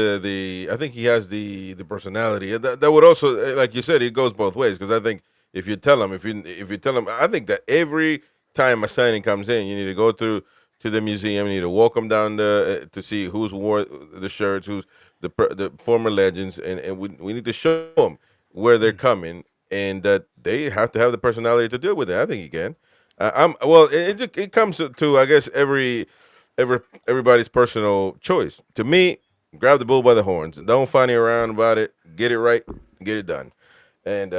the personality. That would also, like you said, it goes both ways. Because I think if you tell him, I think that every time a signing comes in, you need to go through to the museum. You need to walk them down to see who's wore the shirts, who's the former legends, and we need to show them where they're coming, and that they have to have the personality to deal with it. I think he can. It comes to I guess everybody's personal choice. To me, grab the bull by the horns. Don't funny around about it. Get it right. Get it done. And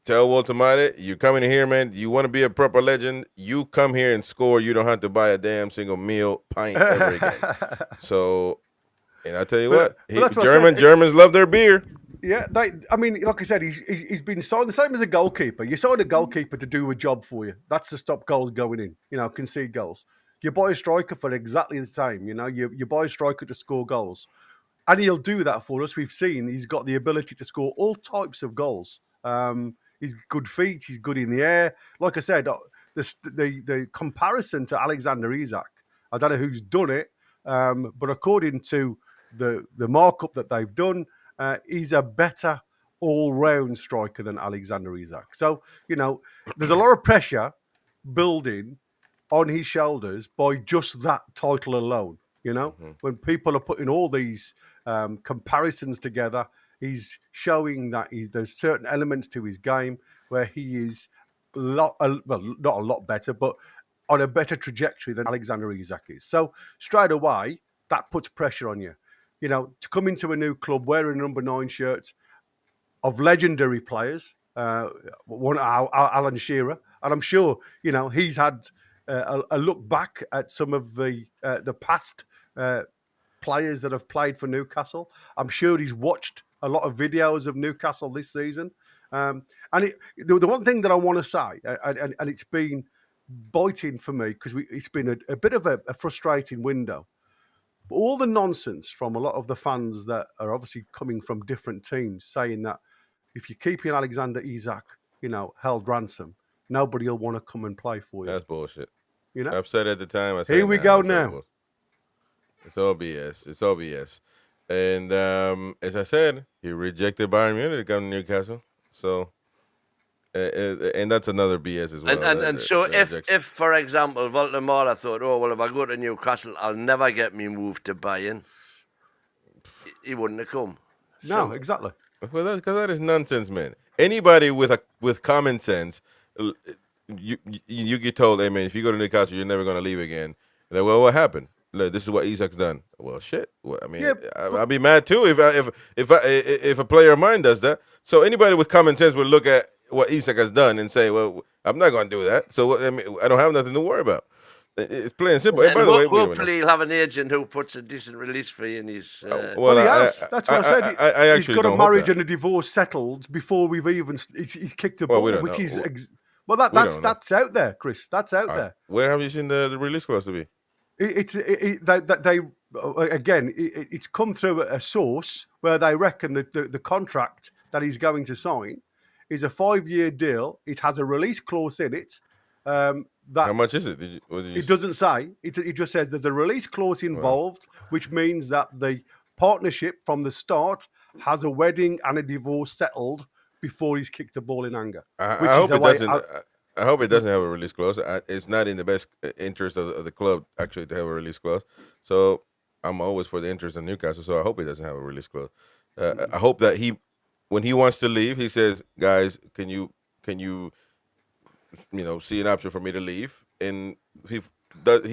tell Walter Mate, you're coming here, man. You want to be a proper legend? You come here and score. You don't have to buy a damn single meal pint ever again. So, and I tell you what, that's what I said. Germans love their beer. Yeah, I mean, like I said, he's been signed the same as a goalkeeper. You sign a goalkeeper to do a job for you. That's to stop goals going in. Concede goals. You buy a striker for exactly the same. You buy a striker to score goals, and he'll do that for us. We've seen he's got the ability to score all types of goals. He's good feet. He's good in the air. Like I said, the comparison to Alexander Isak, I don't know who's done it, but according to the markup that they've done, he's a better all-round striker than Alexander Isak. So, there's a lot of pressure building on his shoulders by just that title alone. When people are putting all these comparisons together, he's showing that there's certain elements to his game where he is not a lot better, but on a better trajectory than Alexander Isak is. So straight away, that puts pressure on you. To come into a new club wearing a number 9 shirt of legendary players, one Alan Shearer, and I'm sure he's had a look back at some of the past players that have played for Newcastle. I'm sure he's watched a lot of videos of Newcastle this season, and the one thing that I want to say, and it's been biting for me because it's been a bit of a frustrating window. All the nonsense from a lot of the fans that are obviously coming from different teams saying that if you're keeping Alexander Isak, held ransom, nobody will want to come and play for you. That's bullshit. I've said it at the time. Here we go now. It's all BS. It's all BS. And as I said, he rejected Bayern Munich to come to Newcastle. So, and that's another BS as well. And so if, for example, Voldemort thought, oh, well, if I go to Newcastle, I'll never get me moved to Bayern, he wouldn't have come. No, exactly. Well, because that is nonsense, man. Anybody with common sense, you get told, hey, man, if you go to Newcastle, you're never going to leave again. And then, well, what happened? Look, this is what Isak's done. Well, shit. Well, I mean, yeah, I'd be mad too if a player of mine does that. So anybody with common sense would look at what Isak has done and say, well, I'm not going to do that. So I mean, I don't have nothing to worry about. It's plain and simple. And by the way, hopefully he'll have an agent who puts a decent release fee in his. Well, he has. That's what I said. He's got a marriage and a divorce settled before we've even. He's kicked a ball, which is. Well, that's out there, Chris. That's out there. Where have you seen the release clause to be? It's come through a source where they reckon that the contract that he's going to sign is a 5-year deal. It has a release clause in it. How much is it? It doesn't say. It just says there's a release clause involved, which means that the partnership from the start has a wedding and a divorce settled before he's kicked a ball in anger. I hope it doesn't have a release clause. It's not in the best interest of the club actually to have a release clause. So I'm always for the interest of Newcastle. So I hope he doesn't have a release clause. I hope that when he wants to leave, he says, "Guys, can you see an option for me to leave?" And he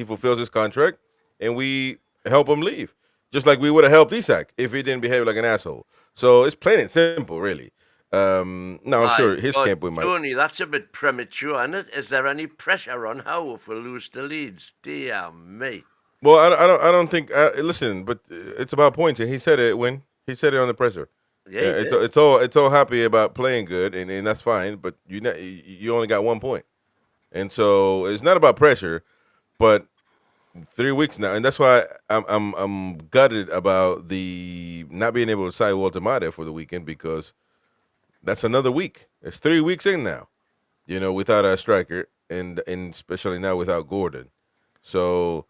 fulfills his contract, and we help him leave, just like we would have helped Isak if he didn't behave like an asshole. So it's plain and simple, really. I'm sure his camp we might. Tony, that's a bit premature, isn't it? Is there any pressure on Howe if we lose to Leeds? Dear me. Well, I don't think. Listen, but it's about points. He said it when he said it on the presser. Yeah, it's all happy about playing good, and that's fine. But you only got 1 point, and so it's not about pressure, but 3 weeks now, and that's why I'm gutted about the not being able to sign Walter Mate for the weekend, because that's another week. It's 3 weeks in now, without a striker, and especially now without Gordon. So,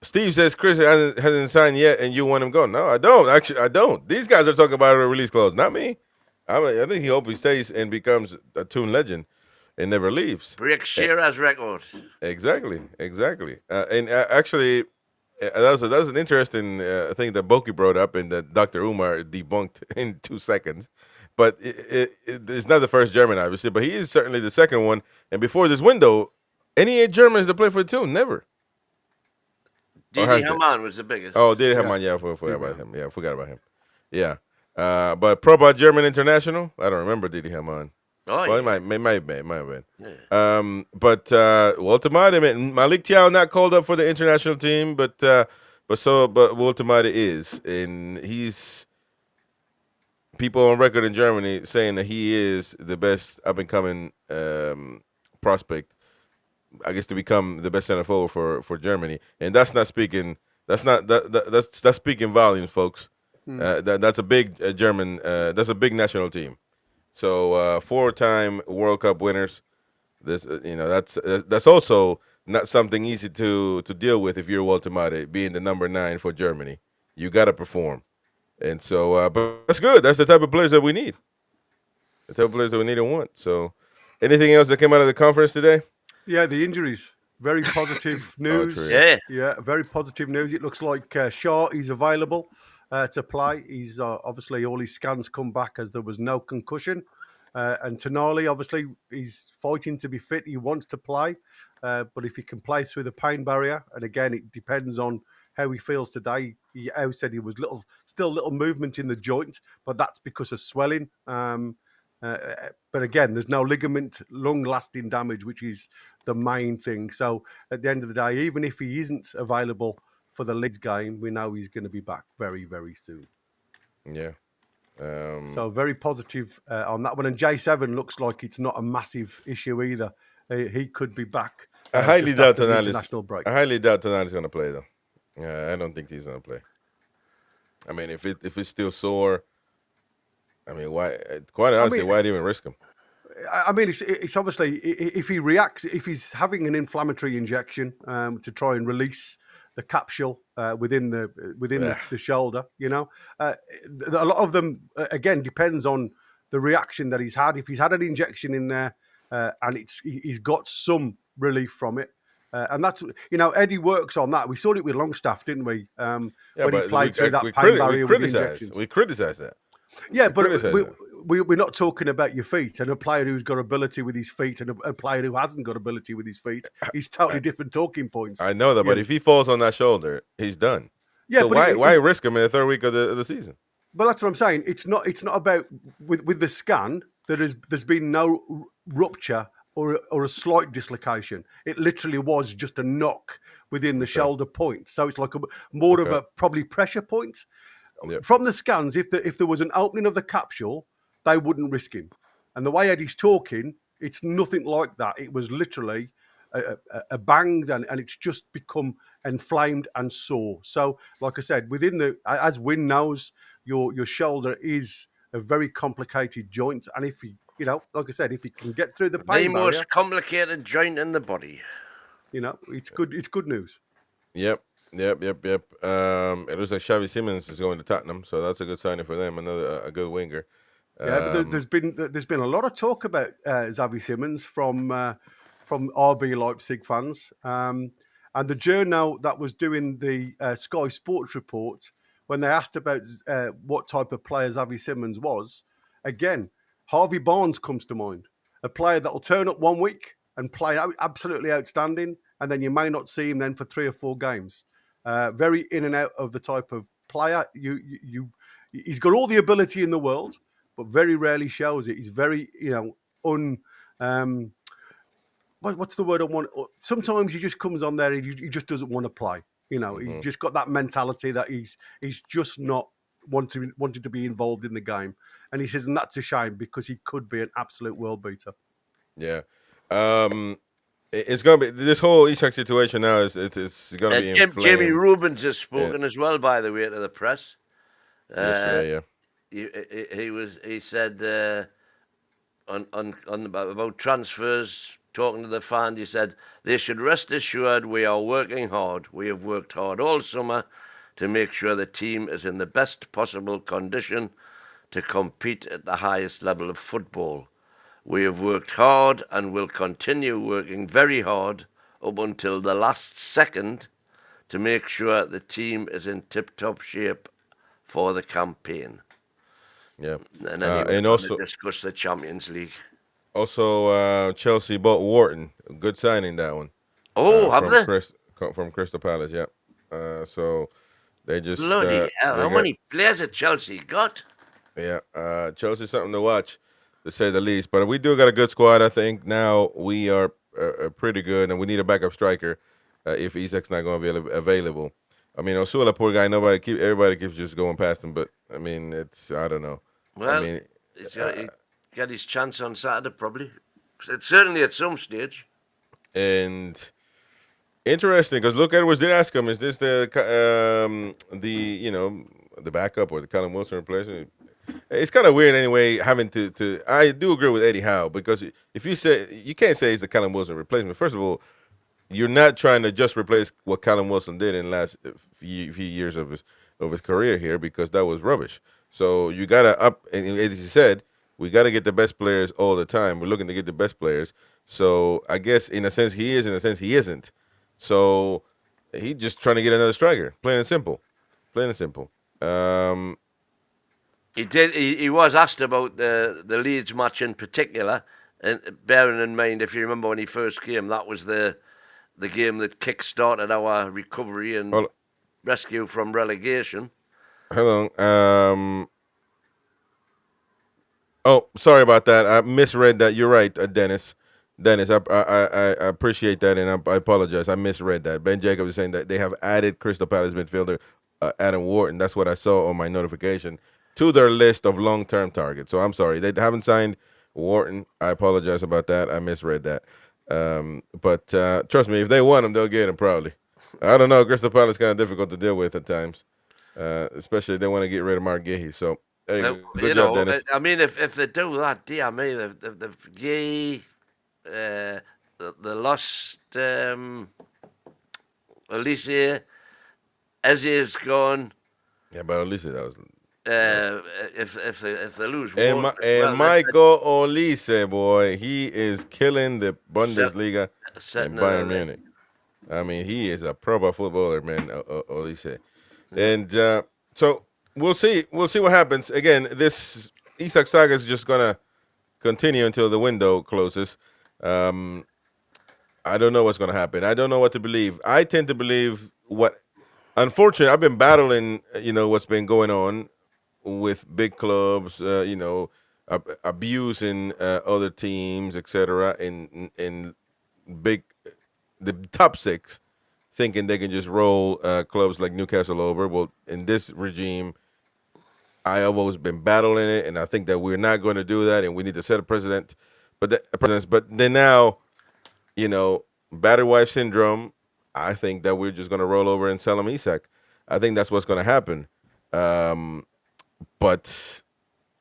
Steve says Chris hasn't signed yet, and you want him gone. No, I don't. Actually, I don't. These guys are talking about a release clause, not me. I think he hopes he stays and becomes a Toon legend and never leaves. Break Shearer's record. Exactly. Actually, that was an interesting thing that Boki brought up and that Dr. Umar debunked in 2 seconds. But it's not the first German, obviously, but he is certainly the second one. And before this window, any Germans that play for the Toon, never. Didi Hamann was the biggest. Oh, Didi Hamann, yeah, I forgot about him. Yeah, I forgot about him. Yeah. But Pro about German international, I don't remember. Did he have on? Oh, well, yeah. it might have been. Yeah. But Walter Maida, and Malik Thiaw not called up for the international team, but Walter Maida is, and he's people on record in Germany saying that he is the best up and coming prospect, I guess, to become the best center forward for Germany, and that's not speaking. That's speaking volumes, folks. That's a big German. That's a big national team. So 4-time World Cup winners. This that's also not something easy to deal with if you're Walter Maida, being the number 9 for Germany. You got to perform, and so but that's good. That's the type of players that we need. The type of players that we need and want. So, anything else that came out of the conference today? Yeah, the injuries. Very positive news. Yeah, very positive news. It looks like Shaw is available to play. He's obviously all his scans come back as there was no concussion. And Tonali, obviously, he's fighting to be fit. He wants to play. But if he can play through the pain barrier, and again, it depends on how he feels today. Howe said he was still little movement in the joint, but that's because of swelling. But again, there's no ligament, long-lasting damage, which is the main thing. So at the end of the day, even if he isn't available for the Leeds game, we know he's going to be back very, very soon. Yeah. So very positive on that one. And J7 looks like it's not a massive issue either. He could be back. I highly doubt international break. I highly doubt Tonali's going to play, though. I don't think he's going to play. I mean, if it's still sore, I mean, why? Quite honestly, why even risk him? I mean, it's obviously if he reacts, if he's having an inflammatory injection to try and release the capsule within the shoulder, a lot of them again depends on the reaction that he's had. If he's had an injection in there and he's got some relief from it. And that's, Eddie works on that. We saw it with Longstaff, didn't we? When he played through that pain barrier with injections. We criticize that. Yeah, but we're not talking about your feet and a player who's got ability with his feet and a player who hasn't got ability with his feet. He's totally different talking points. I know that, but if he falls on that shoulder, he's done. Yeah, so but why risk him in the third week of the season? But that's what I'm saying. It's not about with the scan. There's been no rupture or a slight dislocation. It literally was just a knock within the shoulder point. So it's like more of a probably pressure point. Yep. From the scans, if there was an opening of the capsule, they wouldn't risk him. And the way Eddie's talking, it's nothing like that. It was literally a bang, and it's just become inflamed and sore. So, like I said, as Wynne knows, your shoulder is a very complicated joint, and if he, like I said, if he can get through the pain barrier, the most complicated joint in the body. It's good. It's good news. Yep. It looks like Xavi Simons is going to Tottenham, so that's a good signing for them. A good winger. Yeah, but there's been a lot of talk about Xavi Simons from RB Leipzig fans, and the journal that was doing the Sky Sports report, when they asked about what type of player Xavi Simons was, again, Harvey Barnes comes to mind, a player that will turn up one week and play absolutely outstanding, and then you may not see him then for 3 or 4 games. Very in and out of the type of player. He's got all the ability in the world, but very rarely shows it. He's very, what's the word I want? Sometimes he just comes on there and he just doesn't want to play. He's just got that mentality that he's just not wanted to be involved in the game. And he says, and that's a shame because he could be an absolute world beater. Yeah. It's going to be, this whole Isak situation now it's going to be inflamed. Jamie Rubens has spoken as well, by the way, to the press. He said about transfers, talking to the fans, he said, they should rest assured we are working hard. We have worked hard all summer to make sure the team is in the best possible condition to compete at the highest level of football. We have worked hard and will continue working very hard up until the last second to make sure the team is in tip-top shape for the campaign. Yeah. And then and also discuss the Champions League. Also, Chelsea bought Wharton. Good signing, that one. Oh, have they? From Crystal Palace, yeah. So they just... Bloody hell, how many players have Chelsea got? Yeah, Chelsea's something to watch, to say the least. But we do got a good squad, I think. Now we are pretty good, and we need a backup striker if Isak's not going to be available. I mean, Osula, poor guy. Everybody keeps just going past him. But I mean, I don't know. Well, I mean, he got his chance on Saturday, probably. It's certainly at some stage. And interesting, because Luke Edwards did ask him, "Is this the backup or the Callum Wilson replacement?" It's kind of weird anyway having to. I do agree with Eddie Howe, because if you say, you can't say it's a Callum Wilson replacement. First of all, you're not trying to just replace what Callum Wilson did in the last few years of his career here, because that was rubbish. So you gotta up, and as you said, we gotta get the best players all the time. We're looking to get the best players. So I guess in a sense he is, in a sense he isn't. So he's just trying to get another striker. Plain and simple. Plain and simple. He did. He was asked about the Leeds match in particular, and bearing in mind, if you remember when he first came, that was the game that kick-started our recovery and rescue from relegation. Hold on. Oh, sorry about that. I misread that. You're right, Dennis. Dennis, I appreciate that, and I apologize. I misread that. Ben Jacobs is saying that they have added Crystal Palace midfielder Adam Wharton. That's what I saw on my notification to their list of long-term targets. So I'm sorry. They haven't signed Wharton. I apologize about that. I misread that. But trust me, if they want him, they'll get him probably. I don't know. Crystal Palace is kind of difficult to deal with at times, especially if they want to get rid of Mark Gahey. So good job, Dennis. I mean, if they do that, dear me, they lost Elise. Ezzy's gone. Yeah, but Elise, that was. If they lose, and Michael Olise, boy, he is killing the Bundesliga in Bayern Munich. I mean, he is a proper footballer, man, Olise. And so we'll see what happens. Again, this Isak saga is just gonna continue until the window closes. I don't know what's gonna happen. I don't know what to believe. I tend to believe what. Unfortunately, I've been battling, what's been going on with big clubs, abusing other teams, etc. In the top six, thinking they can just roll clubs like Newcastle over. Well, in this regime, I have always been battling it, and I think that we're not going to do that, and we need to set a precedent. But then now, battered wife syndrome. I think that we're just going to roll over and sell him Isak. I think that's what's going to happen. But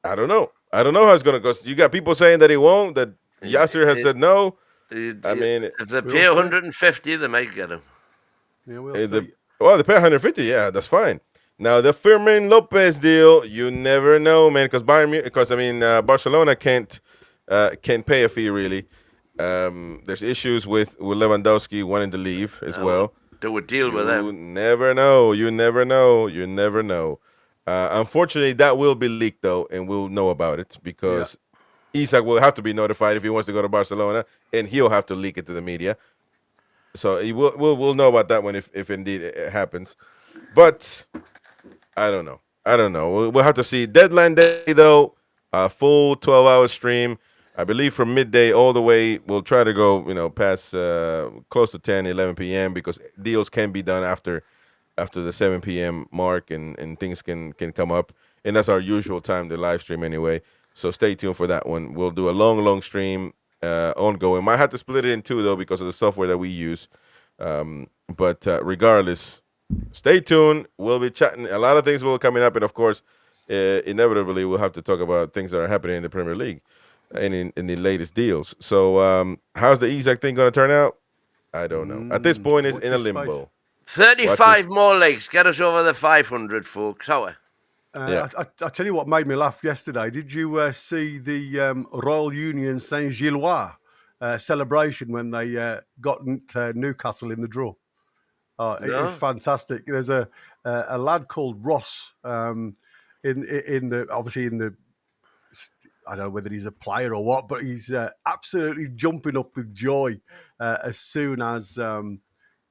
I don't know. I don't know how it's going to go. You got people saying that he won't, that Yasser has said no. I mean, if they pay 150, they might get him. Yeah, we'll see. They pay 150. Yeah, that's fine. Now the Fermin Lopez deal, you never know, man, because Barcelona can't pay a fee really. There's issues with Lewandowski wanting to leave as well. Do a deal with them. You never know. You never know. You never know. Unfortunately, that will be leaked, though, and we'll know about it because Isak will have to be notified if he wants to go to Barcelona, and he'll have to leak it to the media. So we'll know about that one if indeed it happens. But I don't know. We'll have to see. Deadline day, though, a full 12-hour stream. I believe from midday all the way, we'll try to go, past close to 10, 11 p.m. because deals can be done after the 7 p.m. mark and things can come up. And that's our usual time to live stream anyway. So stay tuned for that one. We'll do a long stream ongoing. Might have to split it in two, though, because of the software that we use. But regardless, stay tuned. We'll be chatting. A lot of things will be coming up. And, of course, inevitably, we'll have to talk about things that are happening in the Premier League. In the latest deals. So how's the Isak thing going to turn out? I don't know. At this point, it's in a limbo. 35 more legs. Get us over the 500, folks. Howe. I tell you what made me laugh yesterday. Did you see the Royal Union Saint-Gilloise celebration when they got Newcastle in the draw? It is fantastic. There's a lad called Ross in the I don't know whether he's a player or what, but he's absolutely jumping up with joy as soon as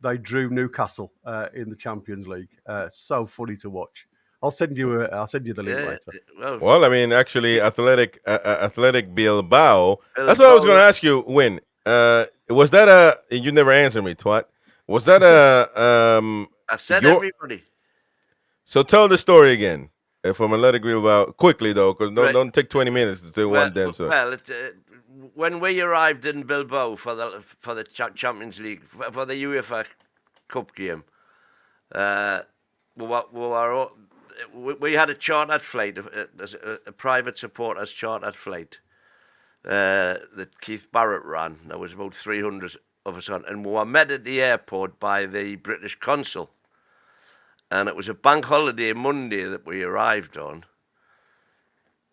they drew Newcastle in the Champions League. So funny to watch. I'll send you the link later. Well, I mean, actually, Athletic Bilbao. That's what I was going to ask you. When was that a? You never answered me, twat. Was that a? I said everybody. So tell the story again from Athletic Bilbao quickly, though, because don't take 20 minutes to say one damn story. Well, when we arrived in Bilbao for the Champions League for the UEFA Cup game, we had a chartered flight, a private supporters chartered flight that Keith Barrett ran. There was about 300 of us on, and we were met at the airport by the British consul. And it was a bank holiday Monday that we arrived on.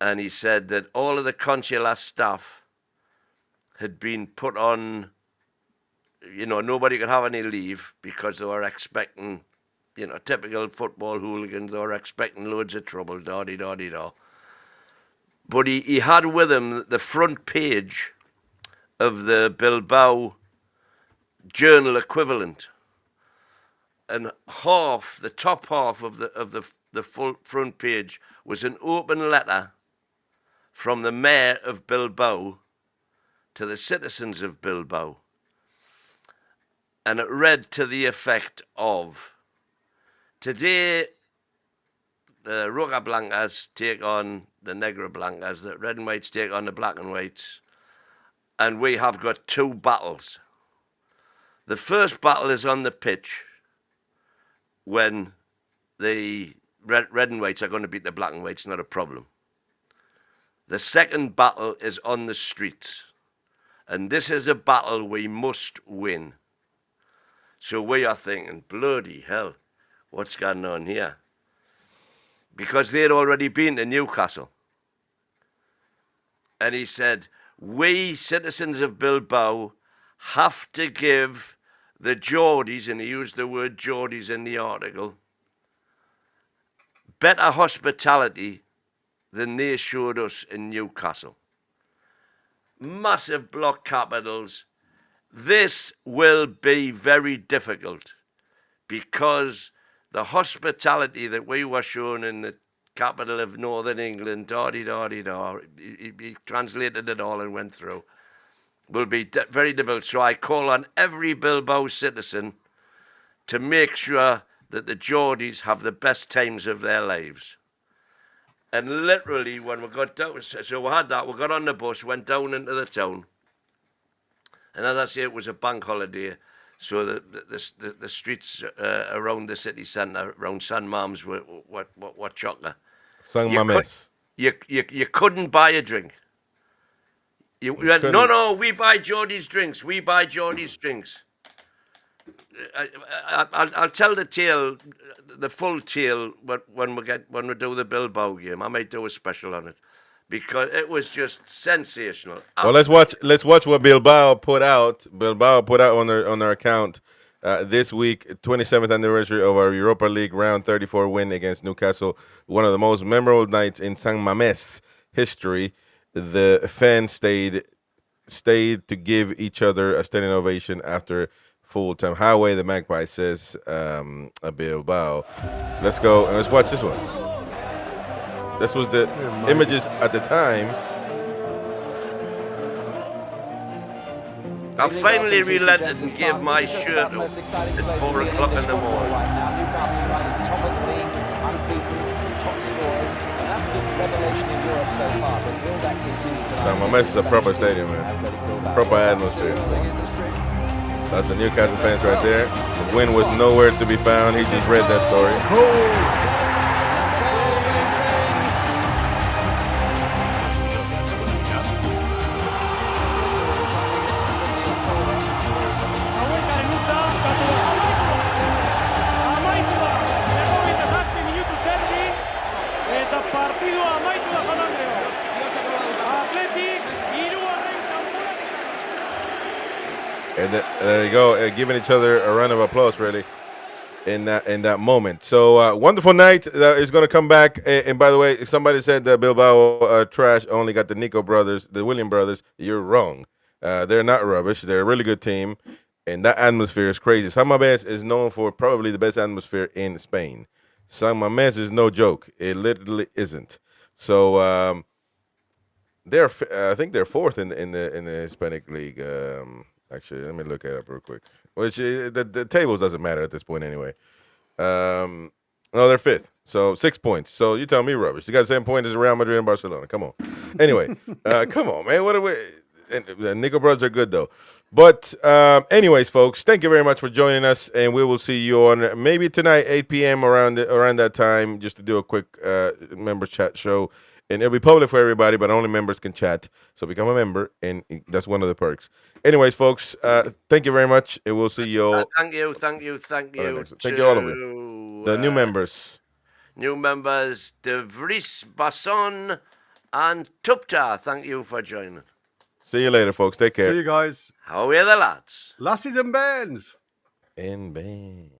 And he said that all of the consular staff had been put on, nobody could have any leave because they were expecting, typical football hooligans, they were expecting loads of trouble, da-de-da-de-da. But he had with him the front page of the Bilbao Journal equivalent. And the top half of the full front page was an open letter from the mayor of Bilbao to the citizens of Bilbao. And it read to the effect of, today the Roca Blancas take on the Negra Blancas, the red and whites take on the black and whites, and we have got two battles. The first battle is on the pitch, when the red and whites are going to beat the black and whites, not a problem. The second battle is on the streets. And this is a battle we must win. So we are thinking, bloody hell, what's going on here? Because they'd already been to Newcastle. And he said, we, citizens of Bilbao, have to give the Geordies, and he used the word Geordies in the article, better hospitality than they showed us in Newcastle. Massive block capitals. This will be very difficult because the hospitality that we were shown in the capital of Northern England, he translated it all and went through, will be very difficult. So I call on every Bilbao citizen to make sure that the Geordies have the best times of their lives. And literally, when we got down, so we had that, we got on the bus, went down into the town. And as I say, it was a bank holiday. So the streets around the city centre, around San Mam's, were chocker. San Mames. You couldn't buy a drink. You went, no, we buy Geordie's drinks. We buy Geordie's drinks. I'll tell the tale, the full tale, when we do the Bilbao game. I might do a special on it because it was just sensational. Well, let's watch what Bilbao put out. Bilbao put out on their account this week, 27th anniversary of our Europa League round 34 win against Newcastle. One of the most memorable nights in San Mamés history. The fans stayed to give each other a standing ovation after full time. Howe, the Magpie, says Bilbao. Let's go and let's watch this one. This was the images at the time. I finally relented and gave my shirt up at 4 o'clock in the morning. San Mamés is a proper stadium, man. Proper atmosphere. That's the Newcastle fans right there. The win was nowhere to be found. He just read that story. And there you go, giving each other a round of applause, really, in that moment. So wonderful night is going to come back. And by the way, somebody said that Bilbao trash only got the Nico brothers, the William brothers. You're wrong. They're not rubbish. They're a really good team, and that atmosphere is crazy. San Mamés is known for probably the best atmosphere in Spain. San Mamés is no joke. It literally isn't. So I think they're fourth in the Hispanic League. Actually, let me look it up real quick. Which the tables doesn't matter at this point anyway. No, they're fifth. So 6 points. So you tell me rubbish. You got the same point as Real Madrid and Barcelona. Come on. Anyway, come on, man. What are we? The Nico Brothers are good though. But anyways, folks, thank you very much for joining us, and we will see you on maybe tonight, 8 p.m. around that time, just to do a quick members chat show. And it'll be public for everybody, but only members can chat. So become a member, and that's one of the perks. Anyways, folks, thank you very much, and we'll see you all. Thank you. Thank you, all of you. The new members. New members, De Vries, Basson, and Tupta. Thank you for joining. See you later, folks. Take care. See you guys. How are the lads? Lassies and bands. And bands.